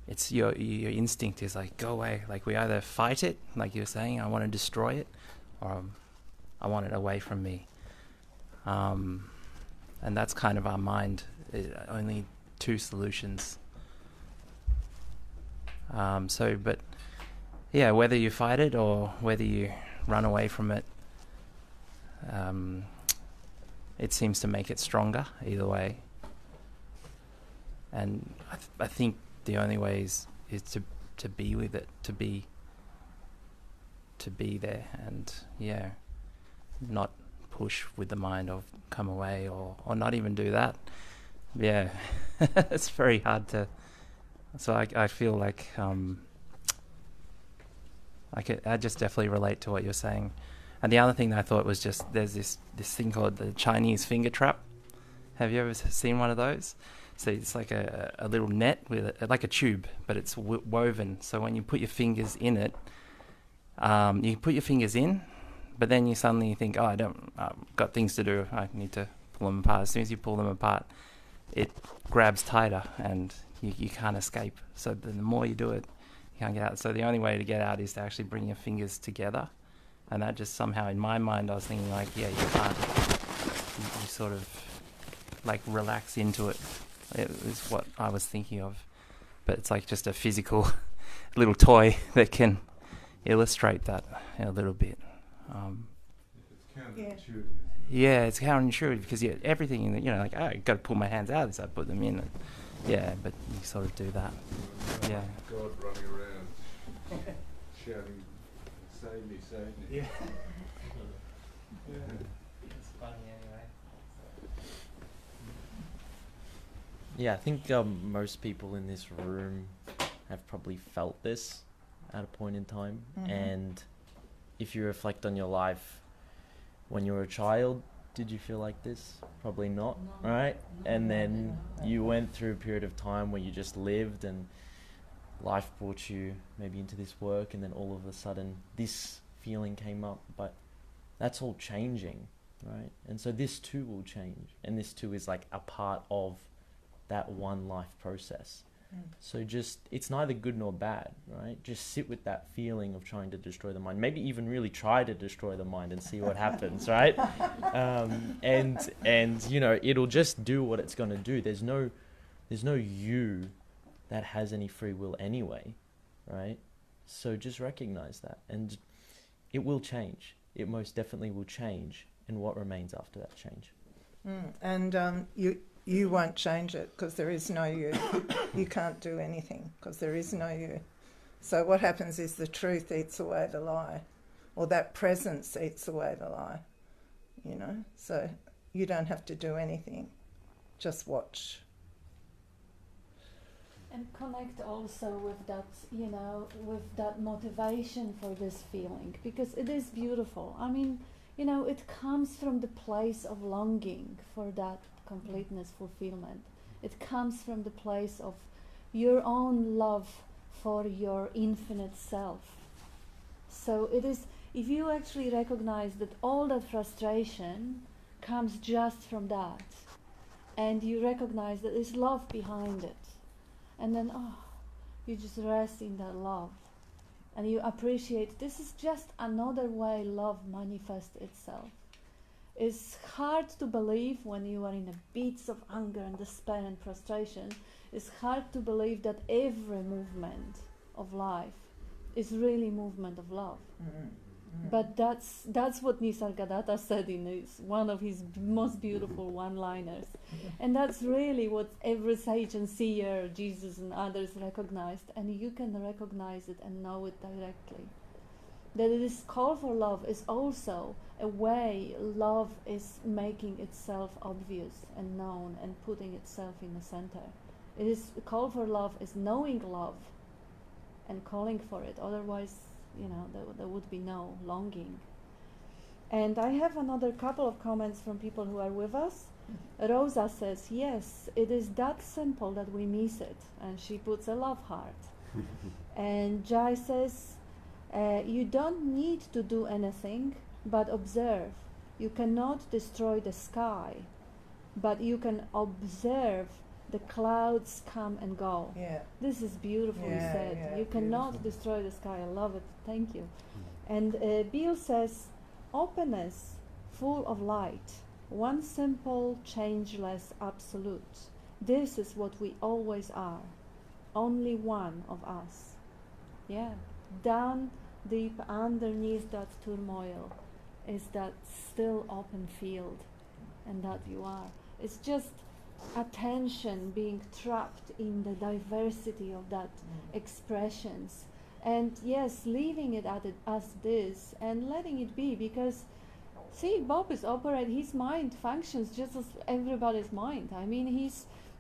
it's your instinct is like, go away. Like, we either fight it, like you were saying, I want to destroy it, or I want it away from me. And that's kind of our mind. Only two solutions. But yeah, whether you fight it or whether you run away from it, it seems to make it stronger either way. And I think the only way is to be with it, to be to be there and not push with the mind of come away or not even do that. It's very hard to. So I feel like I just definitely relate to what you're saying. And the other thing that I thought was just there's this thing called the Chinese finger trap. Have you ever seen one of those? So it's like a little net with like a tube, but it's woven. So when you put your fingers in it, you put your fingers in, but then you suddenly think, oh, I've got things to do. I need to pull them apart. As soon as you pull them apart, it grabs tighter and you can't escape. So the more you do it, you can't get out. So the only way to get out is to actually bring your fingers together. And that just somehow, in my mind, I was thinking like, you can't. You sort of like relax into it. It is what I was thinking of. But it's like just a physical little toy that can illustrate that a little bit. It's counterintuitive. Yeah, it's counterintuitive because everything, like, I've got to pull my hands out as I put them in. And, but you sort of do that. Yeah. God running around shouting, save me, save me. Yeah. It's funny anyway. Yeah, I think most people in this room have probably felt this at a point in time. Mm-hmm. And if you reflect on your life, when you were a child, did you feel like this? Probably not, right? And then you went through a period of time where you just lived and life brought you maybe into this work, and then all of a sudden this feeling came up. But that's all changing, right? And so this too will change, and this too is like a part of that one life process. So just, it's neither good nor bad, right? Just sit with that feeling of trying to destroy the mind. Maybe even really try to destroy the mind and see what happens, right? And it'll just do what it's going to do. There's no you that has any free will anyway, right? So just recognize that, and it will change. It most definitely will change. And what remains after that change? And you won't change it because there is no you. You can't do anything because there is no you. So what happens is the truth eats away the lie, or that presence eats away the lie, So you don't have to do anything. Just watch. And connect also with that, with that motivation for this feeling, because it is beautiful. I mean, it comes from the place of longing for that completeness, fulfillment. It comes from the place of your own love for your infinite self. So it is, if you actually recognize that all that frustration comes just from that, and you recognize that there's love behind it, and then you just rest in that love, and you appreciate this is just another way love manifests itself. It's hard to believe when you are in the beats of anger and despair and frustration. It's hard to believe that every movement of life is really movement of love. But that's what Nisargadatta said in one of his most beautiful one-liners. And that's really what every sage and seer, Jesus and others recognized. And you can recognize it and know it directly. That this call for love is also a way love is making itself obvious and known and putting itself in the center. It is, a call for love is knowing love and calling for it. Otherwise, there would be no longing. And I have another couple of comments from people who are with us. Rosa says, yes, it is that simple that we miss it. And she puts a love heart. And Jai says, you don't need to do anything but observe. You cannot destroy the sky, but you can observe the clouds come and go. Yeah. This is beautifully said. Yeah, you cannot beautiful. destroy the sky. I love it. Thank you. And Bill says, openness, full of light, one simple, changeless absolute. This is what we always are. Only one of us. Yeah. Down deep underneath that turmoil is that still open field, and that you are. It's just attention being trapped in the diversity of that expressions, And yes, leaving it as this and letting it be, because see, Bob is his mind functions just as everybody's mind. I mean,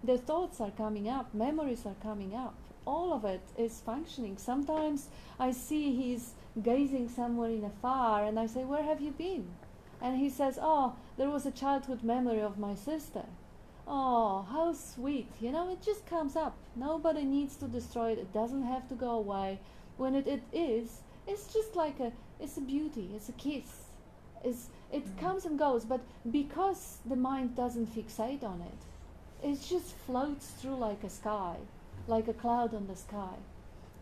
the thoughts are coming up, memories are coming up, all of it is functioning. Sometimes I see he's gazing somewhere in afar and I say, where have you been? And he says, oh, there was a childhood memory of my sister. Oh, how sweet. You know, it just comes up. Nobody needs to destroy it. It doesn't have to go away. When it is, it's just like it's a beauty, it's a kiss. It comes and goes, but because the mind doesn't fixate on it, it just floats through like a sky, like a cloud on the sky,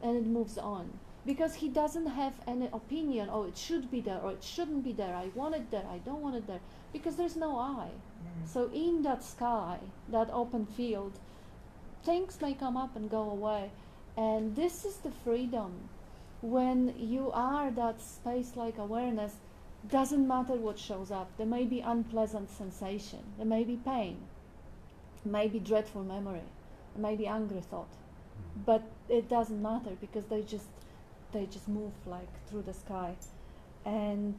and it moves on. Because he doesn't have any opinion, oh, it should be there, or it shouldn't be there, I want it there, I don't want it there, because there's no I. So in that sky, that open field, things may come up and go away, and this is the freedom. When you are that space-like awareness, doesn't matter what shows up. There may be unpleasant sensation, there may be pain, may be dreadful memory, may be angry thought, but it doesn't matter, because they just move like through the sky. And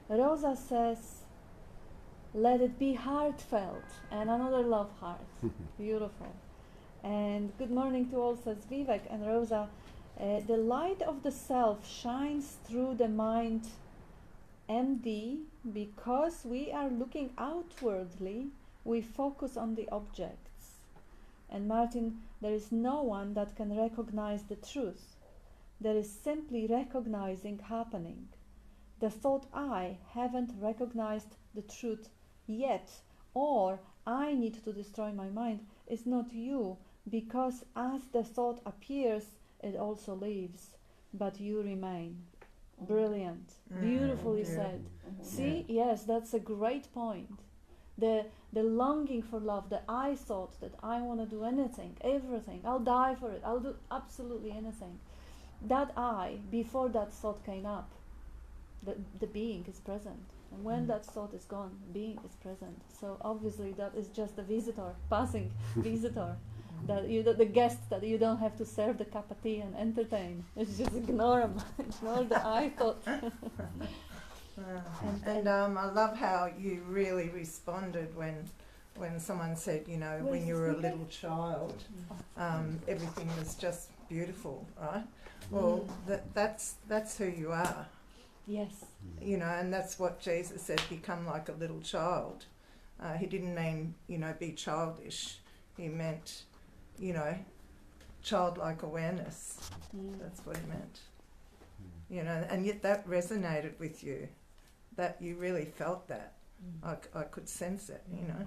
Rosa says, let it be heartfelt, and another love heart. Beautiful. And good morning to all, says Vivek. And Rosa, the light of the self shines through the mind MD, because we are looking outwardly, we focus on the objects. And Martin, there is no one that can recognize the truth. There is simply recognizing happening. The thought I haven't recognized the truth yet, or I need to destroy my mind, is not you, because as the thought appears, it also leaves, but you remain. Brilliant. Beautifully said. See, yes, that's a great point. The longing for love, the I thought that I want to do anything, everything, I'll die for it, I'll do absolutely anything. That I, before that thought came up, the being is present. And when that thought is gone, being is present. So obviously that is just a visitor, passing visitor. The guest that you don't have to serve the cup of tea and entertain. It's just ignore them. Ignore the I thought. And I love how you really responded when someone said, you know, when you were a little child, everything was just beautiful, right? Well, that's who you are. Yes. You know, and that's what Jesus said, become like a little child. He didn't mean, you know, be childish. He meant, you know, childlike awareness. That's what he meant. You know, and yet that resonated with you, that you really felt that. I could sense it, you know.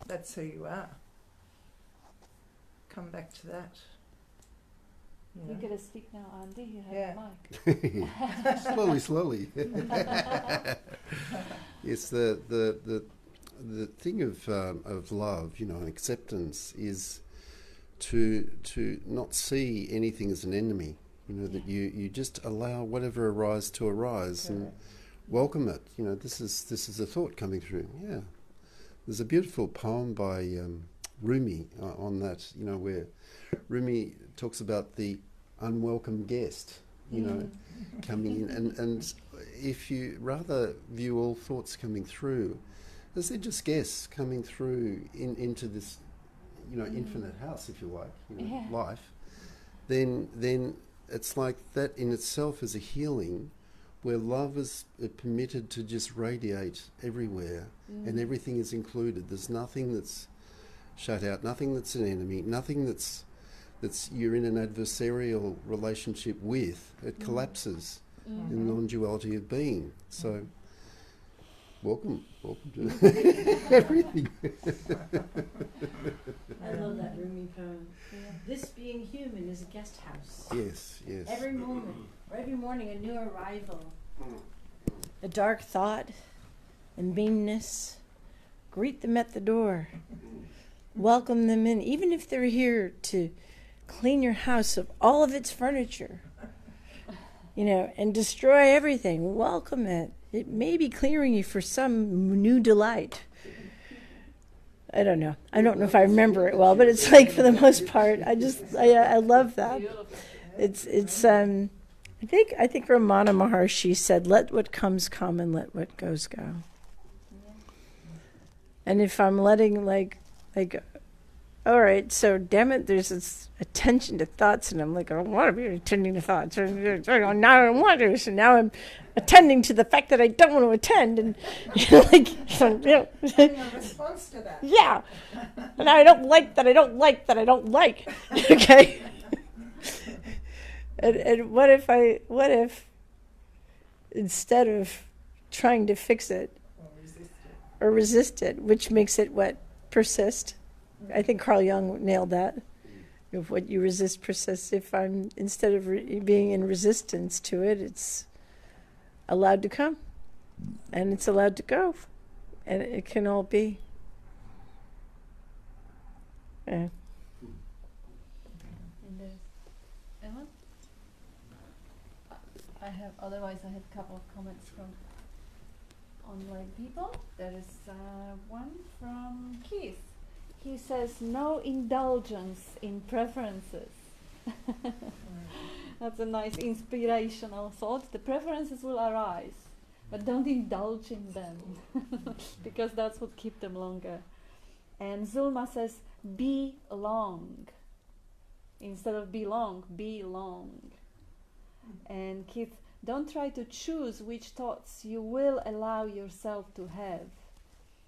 That's who you are. Come back to that. You gotta speak now, Andy. You have the Slowly, mic. slowly. Yes, the thing of love, you know, and acceptance is to not see anything as an enemy. You know, that you just allow whatever arises to arise and welcome it. You know, this is a thought coming through. Yeah, there's a beautiful poem by Rumi on that. You know, where Rumi talks about the unwelcome guest. You know, coming in, and if you rather view all thoughts coming through as they're just guests coming through into this, you know, infinite house, if you like, you know, life, then it's like that in itself is a healing, where love is permitted to just radiate everywhere, and everything is included. There's nothing that's shut out, nothing that's an enemy, nothing that's you're in an adversarial relationship with. It collapses in the non-duality of being. So welcome to everything. I love that Rumi poem. This being human is a guest house. Yes, yes. Every morning a new arrival. A dark thought and meanness. Greet them at the door. Welcome them in, even if they're here to clean your house of all of its furniture, you know, and destroy everything. Welcome it. It may be clearing you for some new delight. I don't know. I don't know if I remember it well, but it's like, for the most part, I love that. It's I think Ramana Maharishi said, "Let what comes come and let what goes go." Yeah. And if I'm letting like, all right, so damn it, there's this attention to thoughts, and I'm like, I don't want to be attending to thoughts. Now I don't want to, so now I'm attending to the fact that I don't want to attend, and like, so, Having a response to that. yeah, and I don't like that. I don't like that. I don't like. Okay. And what if instead of trying to fix it or resist it, which makes it what? Persist. I think Carl Jung nailed that. If what you resist persists, if I'm, instead of being in resistance to it, it's allowed to come and it's allowed to go, and it can all be. Yeah. And there's Ellen? Otherwise I have a couple of comments from online people. There is one from Keith. He says, no indulgence in preferences. That's a nice inspirational thought. The preferences will arise, but don't indulge in them, because that's what keeps them longer. And Zulma says, be long. Instead of belong, be long. And Keith, don't try to choose which thoughts you will allow yourself to have.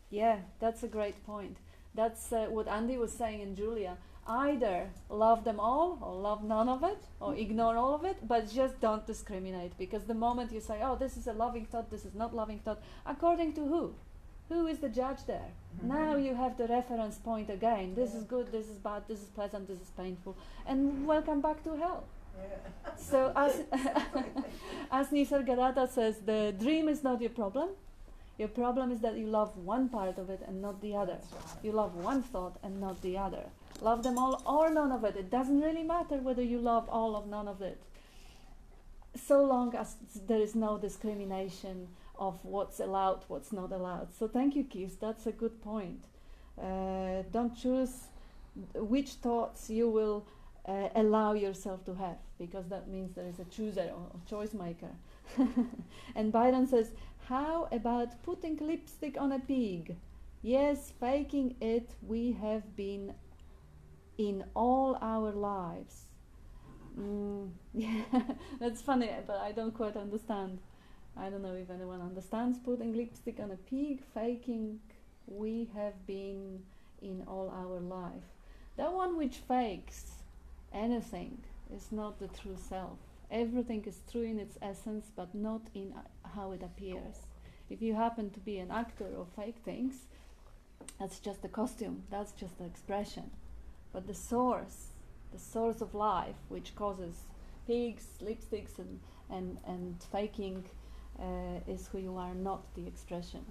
Yeah, that's a great point. That's what Andy was saying in Julia. Either love them all or love none of it or ignore all of it, but just don't discriminate, because the moment you say, oh, this is a loving thought, this is not loving thought, according to who? Who is the judge there? Now you have the reference point again. This is good, this is bad, this is pleasant, this is painful, and welcome back to hell. So as Nisargadatta says, the dream is not your problem. Your problem is that you love one part of it and not the other. You love one thought and not the other. Love them all or none of it. It doesn't really matter whether you love all of none of it, so long as there is no discrimination of what's allowed, what's not allowed. So thank you, Keith. That's a good point. Don't choose which thoughts you will allow yourself to have, because that means there is a chooser or choice maker. And Byron says, how about putting lipstick on a pig? Yes, faking it we have been in all our lives. Yeah, that's funny, but I don't quite understand. I don't know if anyone understands putting lipstick on a pig, faking we have been in all our life. That one which fakes anything is not the true self. Everything is true in its essence, but not in how it appears. If you happen to be an actor or fake things, that's just a costume, that's just the expression. But the source of life, which causes pigs, lipsticks, and faking, is who you are, not the expression.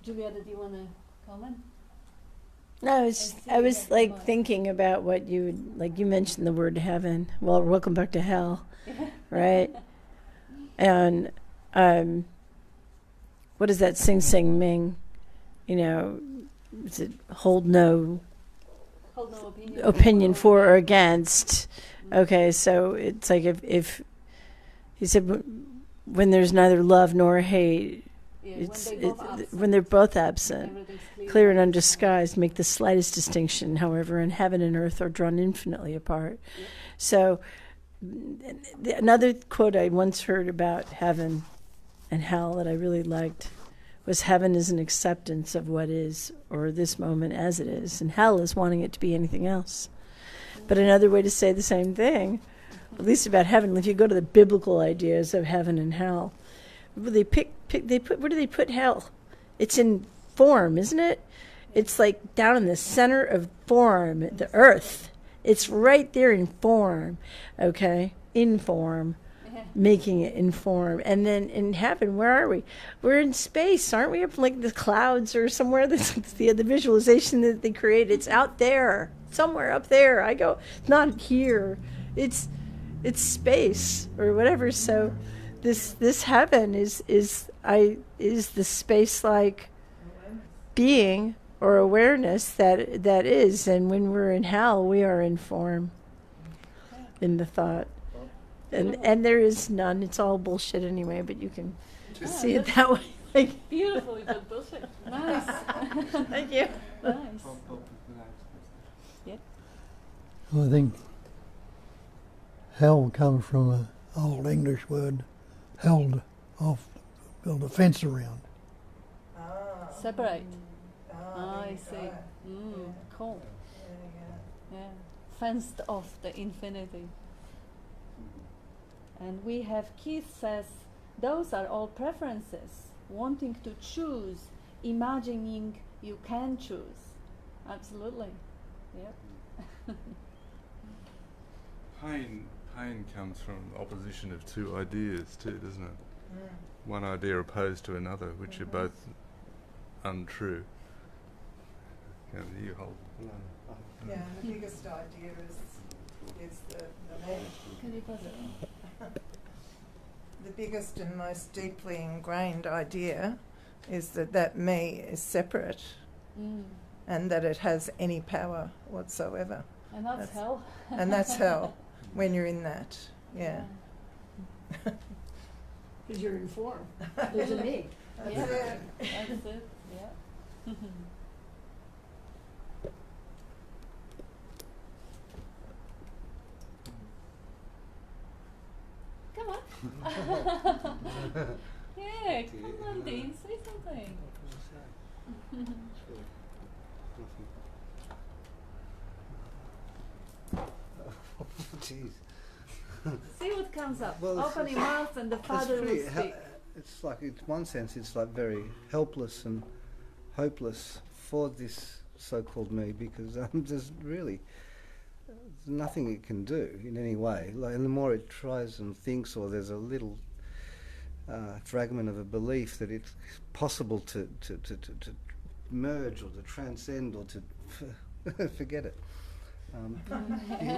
Julia, did you want to comment? No, I was like thinking about what you would, like you mentioned the word heaven. Well, welcome back to hell, right? And what is that Sing Ming? You know, is it hold no opinion for or against? Okay, so it's like if he said when there's neither love nor hate, when they're both absent, clear and undisguised, make the slightest distinction, however, and heaven and earth are drawn infinitely apart. Yep. So another quote I once heard about heaven and hell that I really liked was, heaven is an acceptance of what is, or this moment as it is, and hell is wanting it to be anything else. But another way to say the same thing, at least about heaven, if you go to the biblical ideas of heaven and hell, where do they put hell? It's in form, isn't it? It's like down in the center of form, the earth. It's right there in form, okay? In form, making it in form. And then in heaven, where are we? We're in space, aren't we? Up like the clouds or somewhere. That's the visualization that they create. It's out there, somewhere up there. I go, it's not here. It's space or whatever. So this heaven is the space-like being or awareness that is, and when we're in hell, we are in form, in the thought. And there is none. It's all bullshit anyway, but you can see it that way. Like, Beautiful, it's a bullshit. Nice. thank you. Nice. I think hell comes from an old English word, held off, build a fence around. Separate. Ah, I see. Cool. Yeah. Fenced off the infinity. And we have Keith says, those are all preferences, wanting to choose, imagining you can choose. Absolutely. Yep. Pain comes from opposition of two ideas too, doesn't it? One idea opposed to another, which are both untrue. You hold. Yeah, the biggest idea is the me. Can you pause it? The biggest and most deeply ingrained idea is that me is separate and that it has any power whatsoever. And that's hell. And that's hell when you're in that. Yeah. Because you're in form. There's a me. That's Yeah. it. That's it. Yeah. Come on. Yeah, come on, Dean, say something. Jeez. See what comes up. Well, Open your mouth and the Father will speak. It's like, in one sense, it's like very helpless and hopeless for this so-called me, because there's really nothing it can do in any way. Like, and the more it tries and thinks, or there's a little fragment of a belief that it's possible to merge or to transcend or to forget it.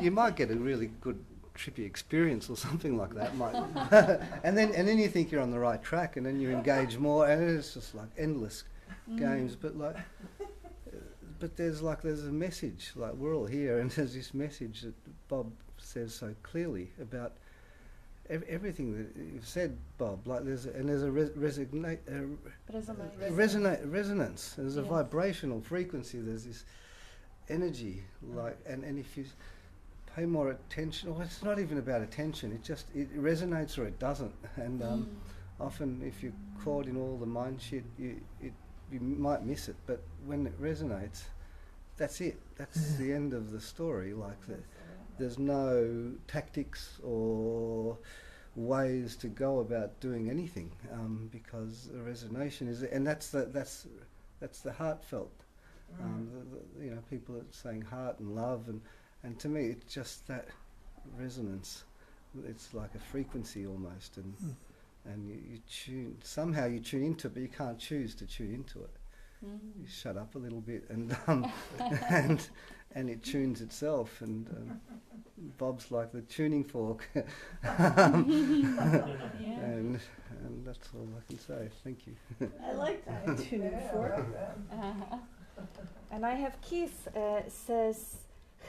You might get a really good trippy experience or something like that, and then you think you're on the right track, and then you engage more, and it's just like endless games. But there's a message, like we're all here, and there's this message that Bob says so clearly about everything that you've said, Bob. Like there's a resonance. There's a vibrational frequency. There's this energy, and if you pay more attention, or it's not even about attention, it resonates or it doesn't. And often if you're caught in all the mind shit, you might miss it, but when it resonates, that's it. That's the end of the story. There's no tactics or ways to go about doing anything, because the resonation is, and that's the heartfelt. People are saying heart and love, and to me it's just that resonance. It's like a frequency almost, and you tune into it, but you can't choose to tune into it. You shut up a little bit, and it tunes itself. And Bob's like the tuning fork, and that's all I can say. Thank you. I like that tuning fork. And I have Keith says,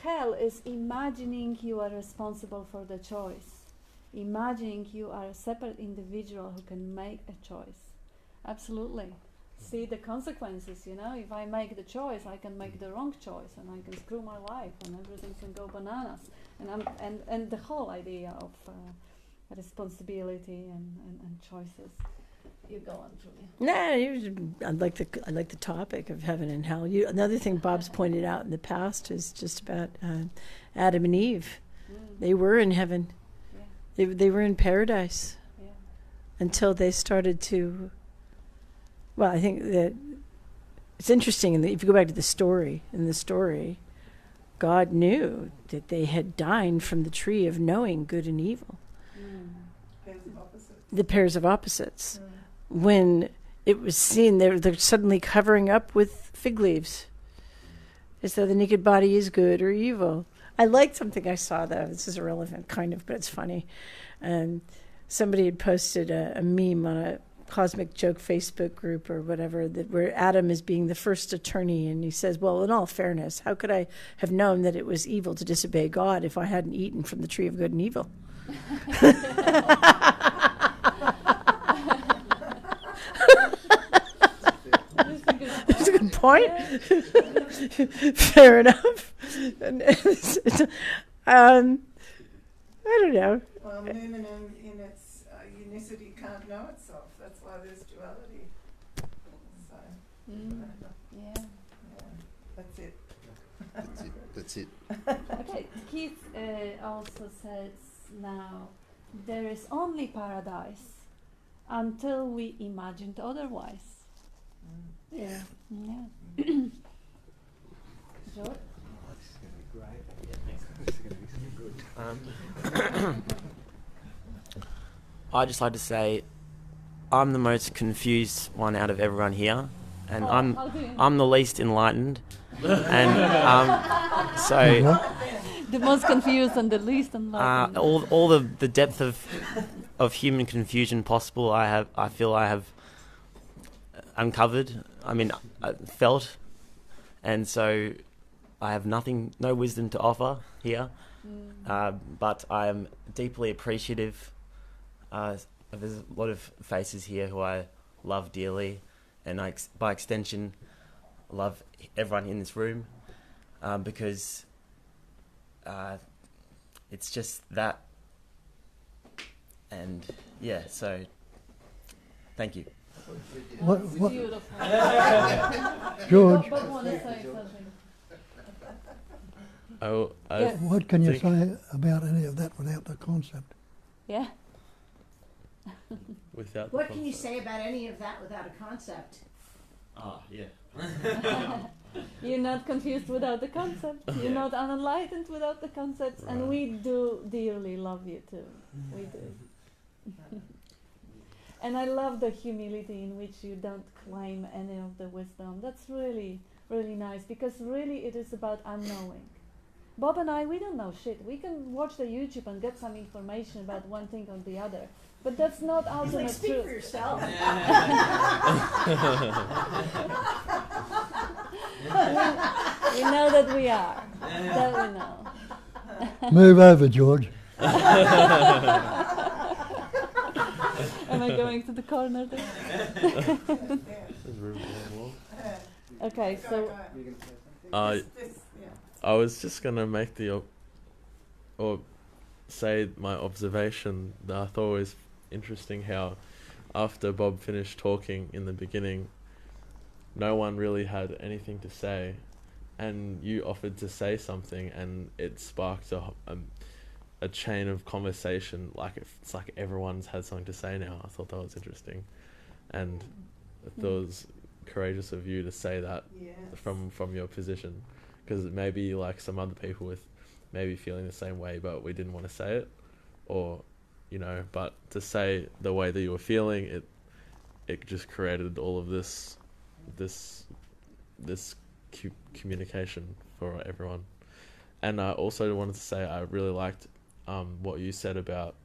hell is imagining you are responsible for the choice. Imagining you are a separate individual who can make a choice. Absolutely. See the consequences, if I make the choice, I can make the wrong choice, and I can screw my life, and everything can go bananas. And the whole idea of responsibility and choices. You go on, Julia. I like the topic of heaven and hell. Another thing Bob's pointed out in the past is just about Adam and Eve. They were in heaven. Yeah. They were in paradise until they started to. Well, I think that it's interesting. If you go back to the story, God knew that they had dined from the tree of knowing good and evil. Pairs of opposites. The pairs of opposites. When it was seen, they're suddenly covering up with fig leaves, as though the naked body is good or evil. I liked something I saw, though. This is irrelevant, kind of, but it's funny. Somebody had posted a meme on a Cosmic Joke Facebook group or whatever, where Adam is being the first attorney, and he says, well, in all fairness, how could I have known that it was evil to disobey God if I hadn't eaten from the tree of good and evil? That's a good point. Fair enough. I don't know. Well, Neuman in its unicity can't know itself. That's why there's duality. So, Yeah. that's it. That's it. Okay, Keith also says now, there is only paradise until we imagined otherwise. Yeah. Yeah. George? I just like to say, I'm the most confused one out of everyone here, and I'm the least enlightened, and so The most confused and the least enlightened. all the depth of human confusion possible, I feel I have uncovered. I mean, felt, and so I have no wisdom to offer here. But I am deeply appreciative. There's a lot of faces here who I love dearly, and by extension, love everyone in this room, because it's just that. And yeah, so thank you. What, Beautiful. George, But want to say something. what can you say about any of that without the concept? Yeah. Without What can you say about any of that without a concept? Yeah. You're not confused without the concept. You're not unenlightened without the concepts. And we do dearly love you too. We do. And I love the humility in which you don't claim any of the wisdom. That's really, really nice, because really it is about unknowing. Bob and I, we don't know shit. We can watch the YouTube and get some information about one thing or the other. But that's not ultimate truth. Speak for yourself. We know that we are. That we know. Move over, George. Am I going to the corner there? Okay, so I was just gonna make or say my observation that I thought was interesting, how after Bob finished talking in the beginning, no one really had anything to say, and you offered to say something, and it sparked a chain of conversation. Like it's like everyone's had something to say now. I thought that was interesting, and I thought it was courageous of you to say that from your position, because maybe like some other people with maybe feeling the same way, but we didn't want to say it, or but to say the way that you were feeling, it just created all of this communication for everyone. And I also wanted to say I really liked what you said about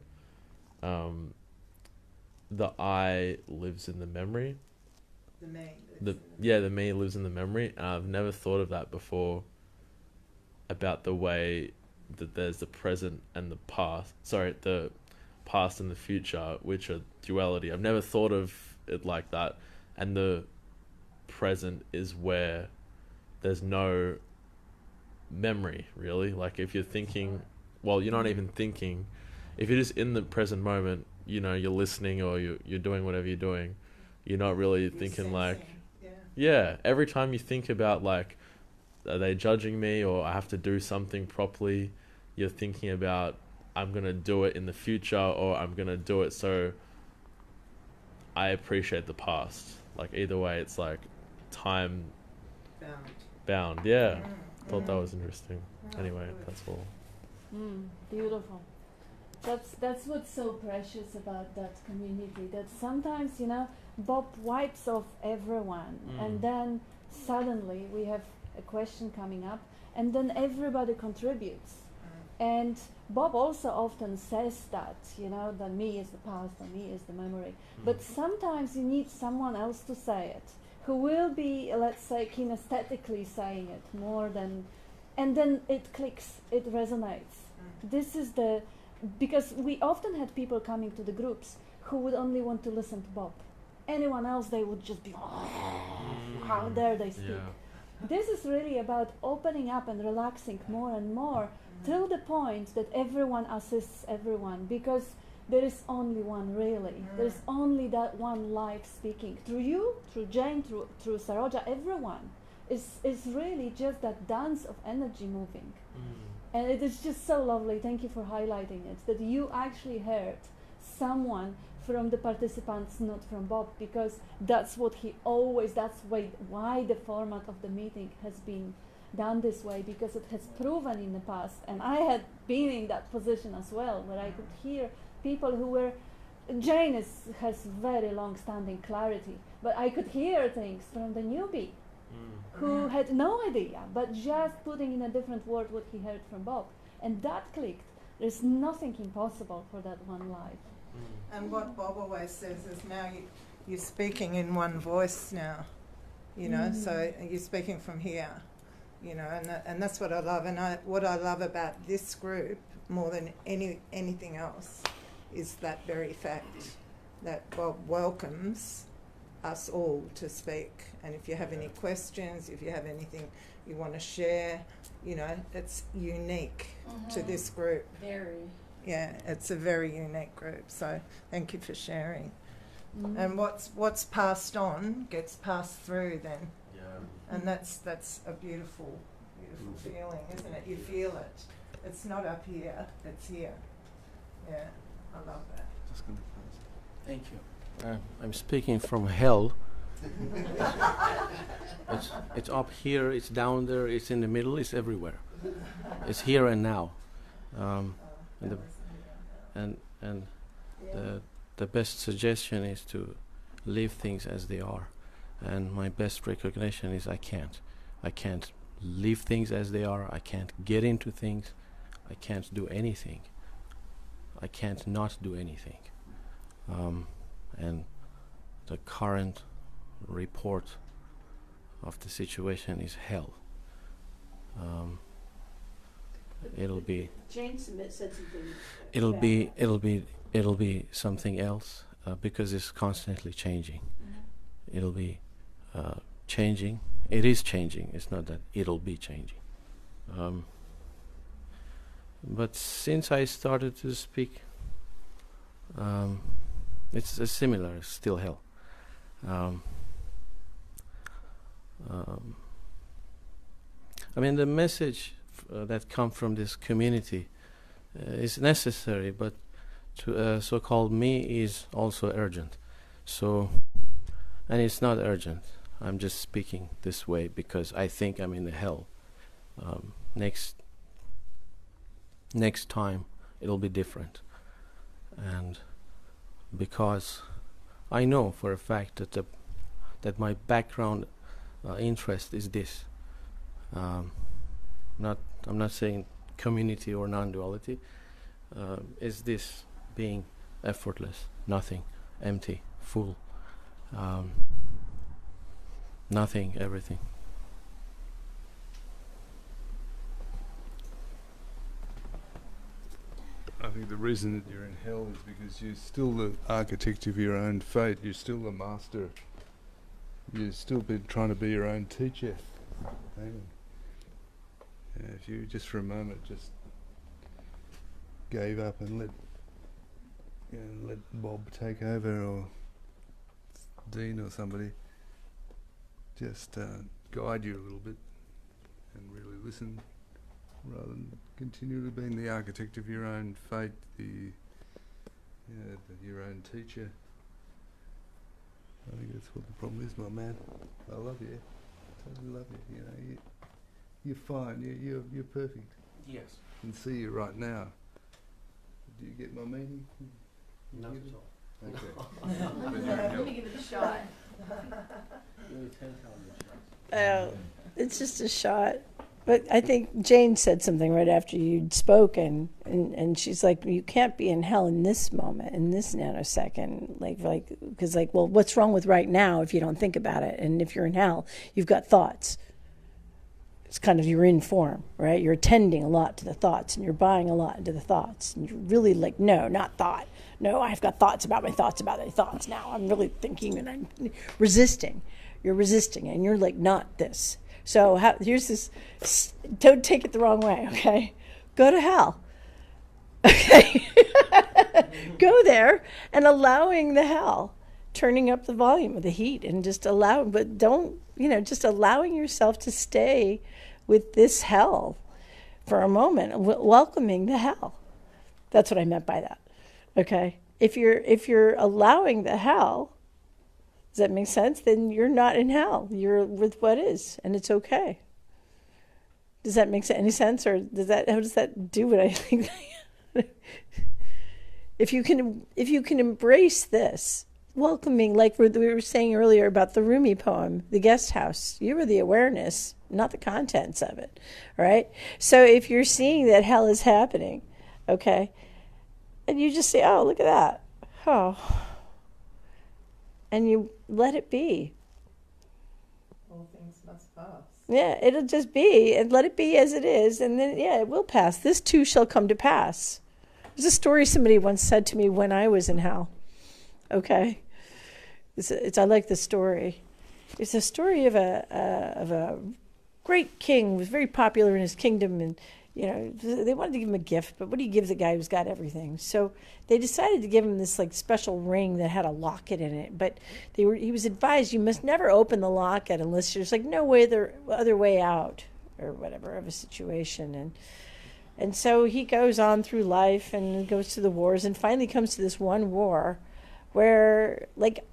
the I lives in the memory. The me lives in the memory. I've never thought of that before, about the way that there's the present and the past. Sorry, the past and the future, which are duality. I've never thought of it like that. And the present is where there's no memory, really. Like if you're thinking, well, you're not even thinking. If you're just in the present moment, you're listening or you're doing whatever you're doing, you're not really thinking like, every time you think about like, are they judging me, or I have to do something properly, you're thinking about, I'm going to do it in the future, or I'm going to do it so I appreciate the past. Like either way, it's like time bound. Yeah. Thought that was interesting. Anyway, that's all. Beautiful. That's what's so precious about that community, that sometimes Bob wipes off everyone, and then suddenly we have a question coming up, and then everybody contributes. And Bob also often says that, that me is the past and me is the memory. But sometimes you need someone else to say it, who will be, let's say, kinesthetically saying it more than, and then it clicks, it resonates. This is the because we often had people coming to the groups who would only want to listen to Bob. Anyone else, they would just be, how dare they speak. Yeah. This is really about opening up and relaxing more and more till the point that everyone assists everyone, because there is only one really. There's only that one life speaking. Through you, through Jane, through Saroja, everyone is really just that dance of energy moving. And it is just so lovely, thank you for highlighting it, that you actually heard someone from the participants, not from Bob, because that's what he always, that's why the format of the meeting has been done this way, because it has proven in the past, and I had been in that position as well, where I could hear people who were, Jane has very long-standing clarity, but I could hear things from the newbie who had no idea, but just putting in a different word what he heard from Bob, and that clicked. There's nothing impossible for that one life. And what Bob always says is now you're speaking in one voice now, you know, so you're speaking from here, you know, and that's what I love. And what I love about this group more than anything else is that very fact that Bob welcomes us all to speak. And if you have any questions, if you have anything you want to share, you know, it's unique to this group. Very. Yeah, it's a very unique group. So thank you for sharing. And what's passed on gets passed through then. Yeah. And that's a beautiful feeling, isn't it? You feel it. It's not up here, it's here. Yeah, I love that. Thank you. I'm speaking from hell. It's up here, it's down there, it's in the middle, it's everywhere. It's here and now. The best suggestion is to leave things as they are. And my best recognition is I can't leave things as they are. I can't get into things. I can't do anything. I can't not do anything. And the current report of the situation is hell. It'll be. Jane said something. It'll be something else because it's constantly changing. It'll be changing. It is changing. It's not that it'll be changing. But since I started to speak, it's similar. It's still hell. I mean, the message that come from this community is necessary, but to so-called me is also urgent. So, and it's not urgent. I'm just speaking this way because I think I'm in the hell. Next time it'll be different, and because I know for a fact that my background interest is this. I'm not saying community or non-duality. Is this being effortless, nothing, empty, full, nothing, everything. I think the reason that you're in hell is because you're still the architect of your own fate. You're still the master. You've still been trying to be your own teacher. If you just for a moment just gave up and let Bob take over, or Dean or somebody, just guide you a little bit and really listen, rather than continually being the architect of your own fate, your own teacher. I think that's what the problem is, my man. I love you. Totally love you. You know, you're fine. You're perfect. Yes. I can see you right now. Do you get my meaning? Not at all. Okay. Let me give it a shot. It's just a shot. But I think Jane said something right after you'd spoken, and she's like, you can't be in hell in this moment, in this nanosecond, because well, what's wrong with right now if you don't think about it? And if you're in hell, you've got thoughts. It's kind of, you're in form, right? You're attending a lot to the thoughts, and you're buying a lot into the thoughts. And you're really like, no, not thought. No, I've got thoughts about my thoughts about my thoughts now. I'm really thinking, and I'm resisting. You're resisting, and you're like, not this. So here's this, don't take it the wrong way, okay? Go to hell, okay? Go there and allowing the hell, turning up the volume of the heat and just allowing, but don't, just allowing yourself to stay with this hell for a moment, welcoming the hell. That's what I meant by that, okay? If you're allowing the hell, does that make sense? Then you're not in hell. You're with what is, and it's okay. Does that make any sense, or how does that do what I think? If you can embrace this, welcoming, like we were saying earlier about the Rumi poem, The Guest House, you were the awareness, not the contents of it, right? So if you're seeing that hell is happening, okay, and you just say, oh, look at that, oh, and you let it be. All things must pass. Yeah, it'll just be, and let it be as it is, and then, it will pass. This too shall come to pass. There's a story somebody once said to me when I was in hell. Okay, I like the story. It's a story of a great king who was very popular in his kingdom, and they wanted to give him a gift, but what do you give the guy who's got everything? So they decided to give him this like special ring that had a locket in it, but he was advised, you must never open the locket unless there's like no other way out or whatever of a situation. And so he goes on through life and goes to the wars, and finally comes to this one war where like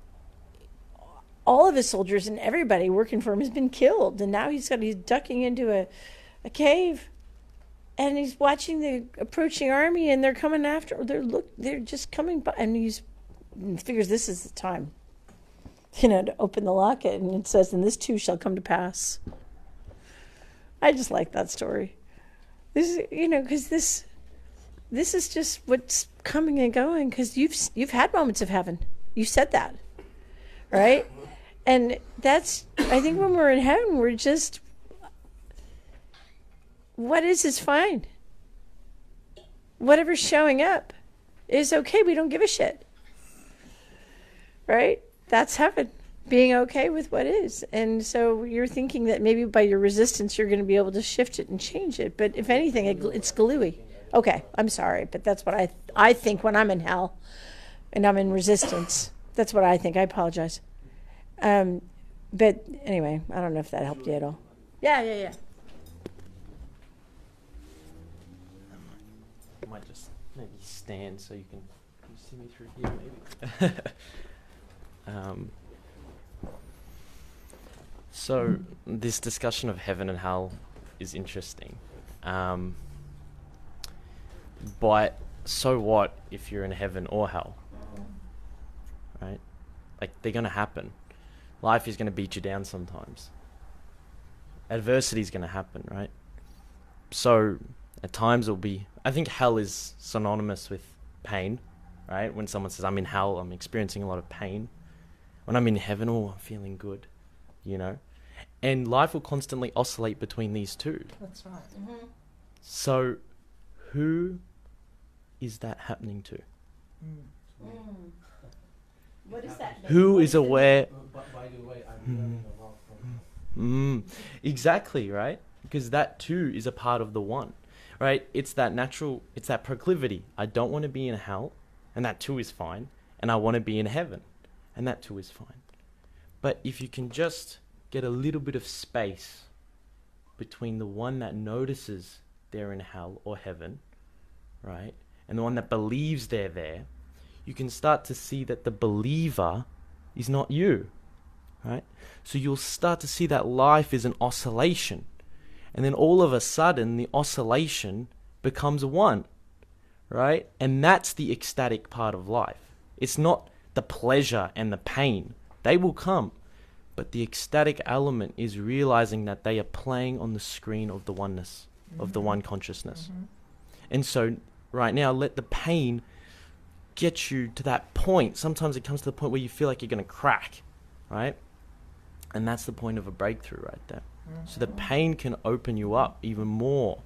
all of his soldiers and everybody working for him has been killed, and now he's ducking into a cave. And he's watching the approaching army, and they're coming after. They're just coming by, and he figures this is the time, to open the locket. And it says, "And this too shall come to pass." I just like that story. This is, because this is just what's coming and going. Because you've had moments of heaven. You said that, right? And that's, I think, when we're in heaven, we're just. What is fine. Whatever's showing up is okay. We don't give a shit. Right? That's heaven. Being okay with what is. And so you're thinking that maybe by your resistance you're going to be able to shift it and change it. But if anything, it's gluey. Okay, I'm sorry, but that's what I think when I'm in hell and I'm in resistance. That's what I think. I apologize. But anyway, I don't know if that helped you at all. Yeah. I might just maybe stand so you can see me through here, maybe. So this discussion of heaven and hell is interesting. But so what if you're in heaven or hell? Right? Like, they're going to happen. Life is going to beat you down sometimes. Adversity is going to happen, right? So at times it'll be, I think hell is synonymous with pain, right? When someone says, I'm in hell, I'm experiencing a lot of pain. When I'm in heaven, I'm feeling good, And life will constantly oscillate between these two. That's right. Mm-hmm. So who is that happening to? What is that? Who is aware? By the way, I'm learning a lot from Exactly, right? Because that too is a part of the one, right? It's that natural, it's that proclivity. I don't want to be in hell, and that too is fine. And I want to be in heaven, and that too is fine. But if you can just get a little bit of space between the one that notices they're in hell or heaven, right? And the one that believes they're there, you can start to see that the believer is not you, right? So you'll start to see that life is an oscillation. And then all of a sudden, the oscillation becomes one, right? And that's the ecstatic part of life. It's not the pleasure and the pain. They will come. But the ecstatic element is realizing that they are playing on the screen of the oneness, of the one consciousness. And so right now, let the pain get you to that point. Sometimes it comes to the point where you feel like you're going to crack, right? And that's the point of a breakthrough right there. So the pain can open you up even more.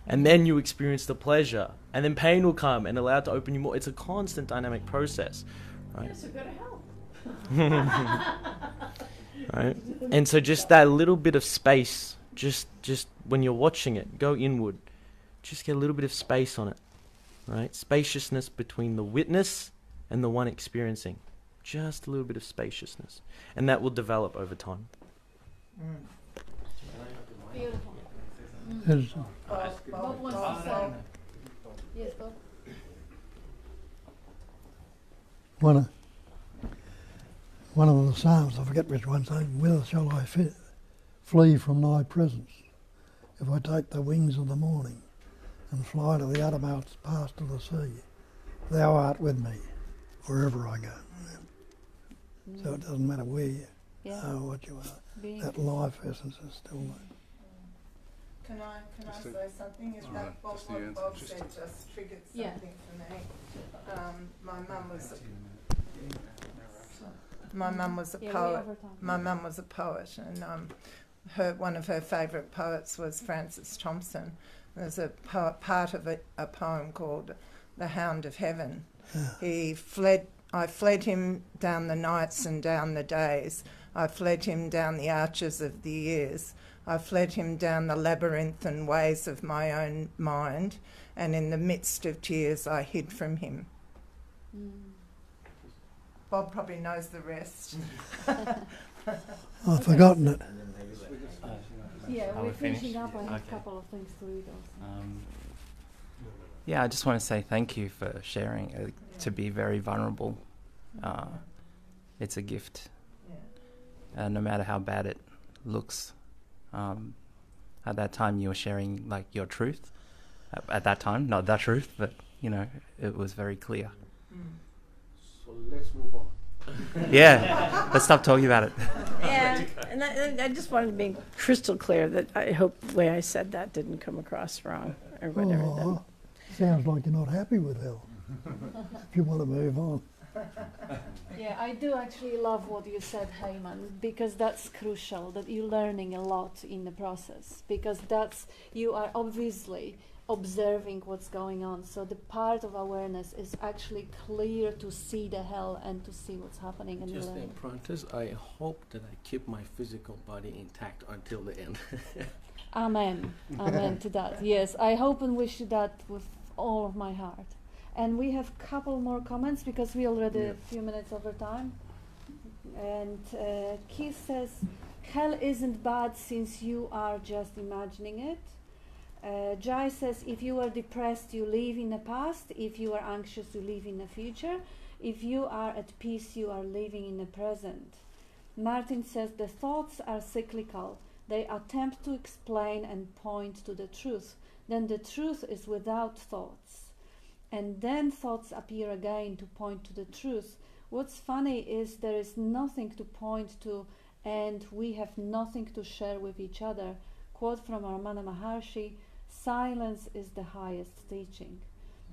And then you experience the pleasure. And then pain will come and allow it to open you more. It's a constant dynamic process. Right? Yes, go to hell. Right? And so just that little bit of space, just when you're watching it, go inward. Just get a little bit of space on it. Right? Spaciousness between the witness and the one experiencing. Just a little bit of spaciousness. And that will develop over time. Beautiful. Bob wants to say. Yes, Bob. One of the Psalms, I forget which one, saying, "Whither shall I flee from thy presence? If I take the wings of the morning and fly to the uttermost parts of the sea, thou art with me wherever I go." So it doesn't matter where you are, what you are. That life essence is still there. Can I say something? Is that what Bob said just triggered something for me? My mum was a poet. My mum was a poet, and one of her favourite poets was Francis Thompson. There's a part of a poem called "The Hound of Heaven." I fled him down the nights and down the days. I fled him down the arches of the years. I fled him down the labyrinthine ways of my own mind, and in the midst of tears I hid from him. Bob probably knows the rest. I've forgotten it. Yeah, we're finishing up. I have a couple of things to read also. Yeah, I just want to say thank you for sharing. To be very vulnerable, it's a gift. No matter how bad it looks. At that time you were sharing like your truth. At that time, not the truth, but it was very clear. So let's move on. Yeah, let's stop talking about it. Yeah, and I just wanted to be crystal clear that I hope the way I said that didn't come across wrong or whatever. Sounds like you're not happy with hell. If you want to move on. Yeah, I do actually love what you said, Heyman, because that's crucial, that you're learning a lot in the process, because you are obviously observing what's going on. So the part of awareness is actually clear to see the hell and to see what's happening. And just in parenthesis, I hope that I keep my physical body intact until the end. Amen. Amen to that. Yes, I hope and wish you that with all of my heart. And we have a couple more comments because we already a few minutes over time. And Keith says, hell isn't bad since you are just imagining it. Jai says, if you are depressed, you live in the past. If you are anxious, you live in the future. If you are at peace, you are living in the present. Martin says, the thoughts are cyclical. They attempt to explain and point to the truth. Then the truth is without thoughts. And then thoughts appear again to point to the truth. What's funny is there is nothing to point to, and we have nothing to share with each other. Quote from Ramana Maharishi, silence is the highest teaching.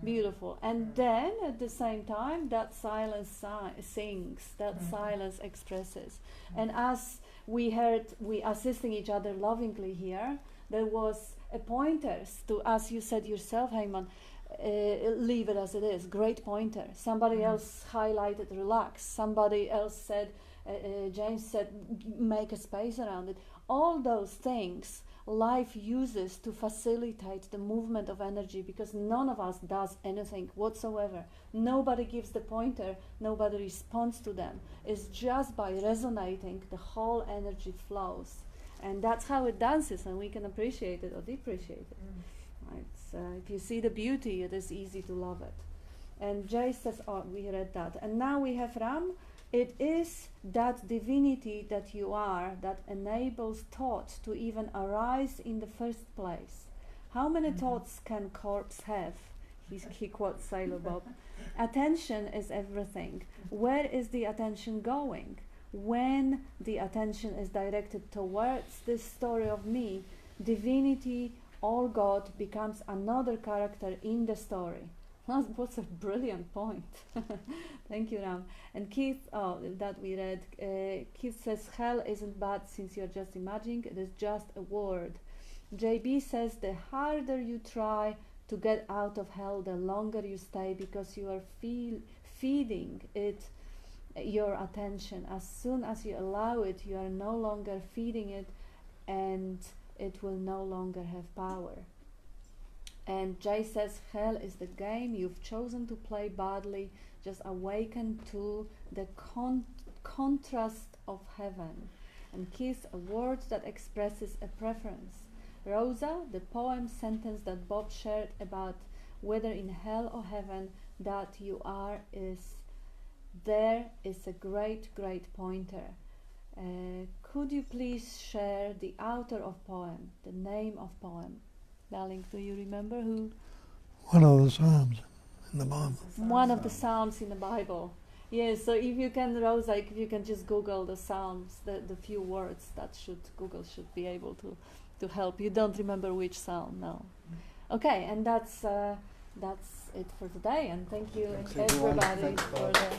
Beautiful. And then at the same time, that silence sings, that silence expresses. And as we heard, we assisting each other lovingly here, there was a pointers to, as you said yourself, Heyman, leave it as it is. Great pointer. Somebody else highlighted relax. Somebody else said, James said, make a space around it. All those things life uses to facilitate the movement of energy, because none of us does anything whatsoever. Nobody gives the pointer, nobody responds to them. It's just by resonating the whole energy flows. And that's how it dances, and we can appreciate it or depreciate it. Right? So if you see the beauty, it is easy to love it. And Jay says, oh, we read that. And now we have Ram. It is that divinity that you are that enables thought to even arise in the first place. How many thoughts can corpse have? He quotes Sailor Bob. Attention is everything. Where is the attention going? When the attention is directed towards this story of me, divinity or God becomes another character in the story. What's a brilliant point. Thank you, Ram. And Keith, that we read, Keith says, hell isn't bad since you're just imagining, it is just a word. JB says, the harder you try to get out of hell, the longer you stay, because you are feeding it your attention. As soon as you allow it, you are no longer feeding it, and it will no longer have power. And Jay says, hell is the game you've chosen to play badly. Just awaken to the contrast of heaven. And Keith, a word that expresses a preference. Rosa, the poem sentence that Bob shared about whether in hell or heaven that you are is a great, great pointer. Could you please share the author of poem, the name of poem? Darling, do you remember who? One of the Psalms in the Bible. One of the Psalms in the Bible. Yes, so if you can, Rosa, if you can just Google the Psalms, the few words that Google should be able to help. You don't remember which Psalm, no. Okay, and that's it for today, and thank you everybody for the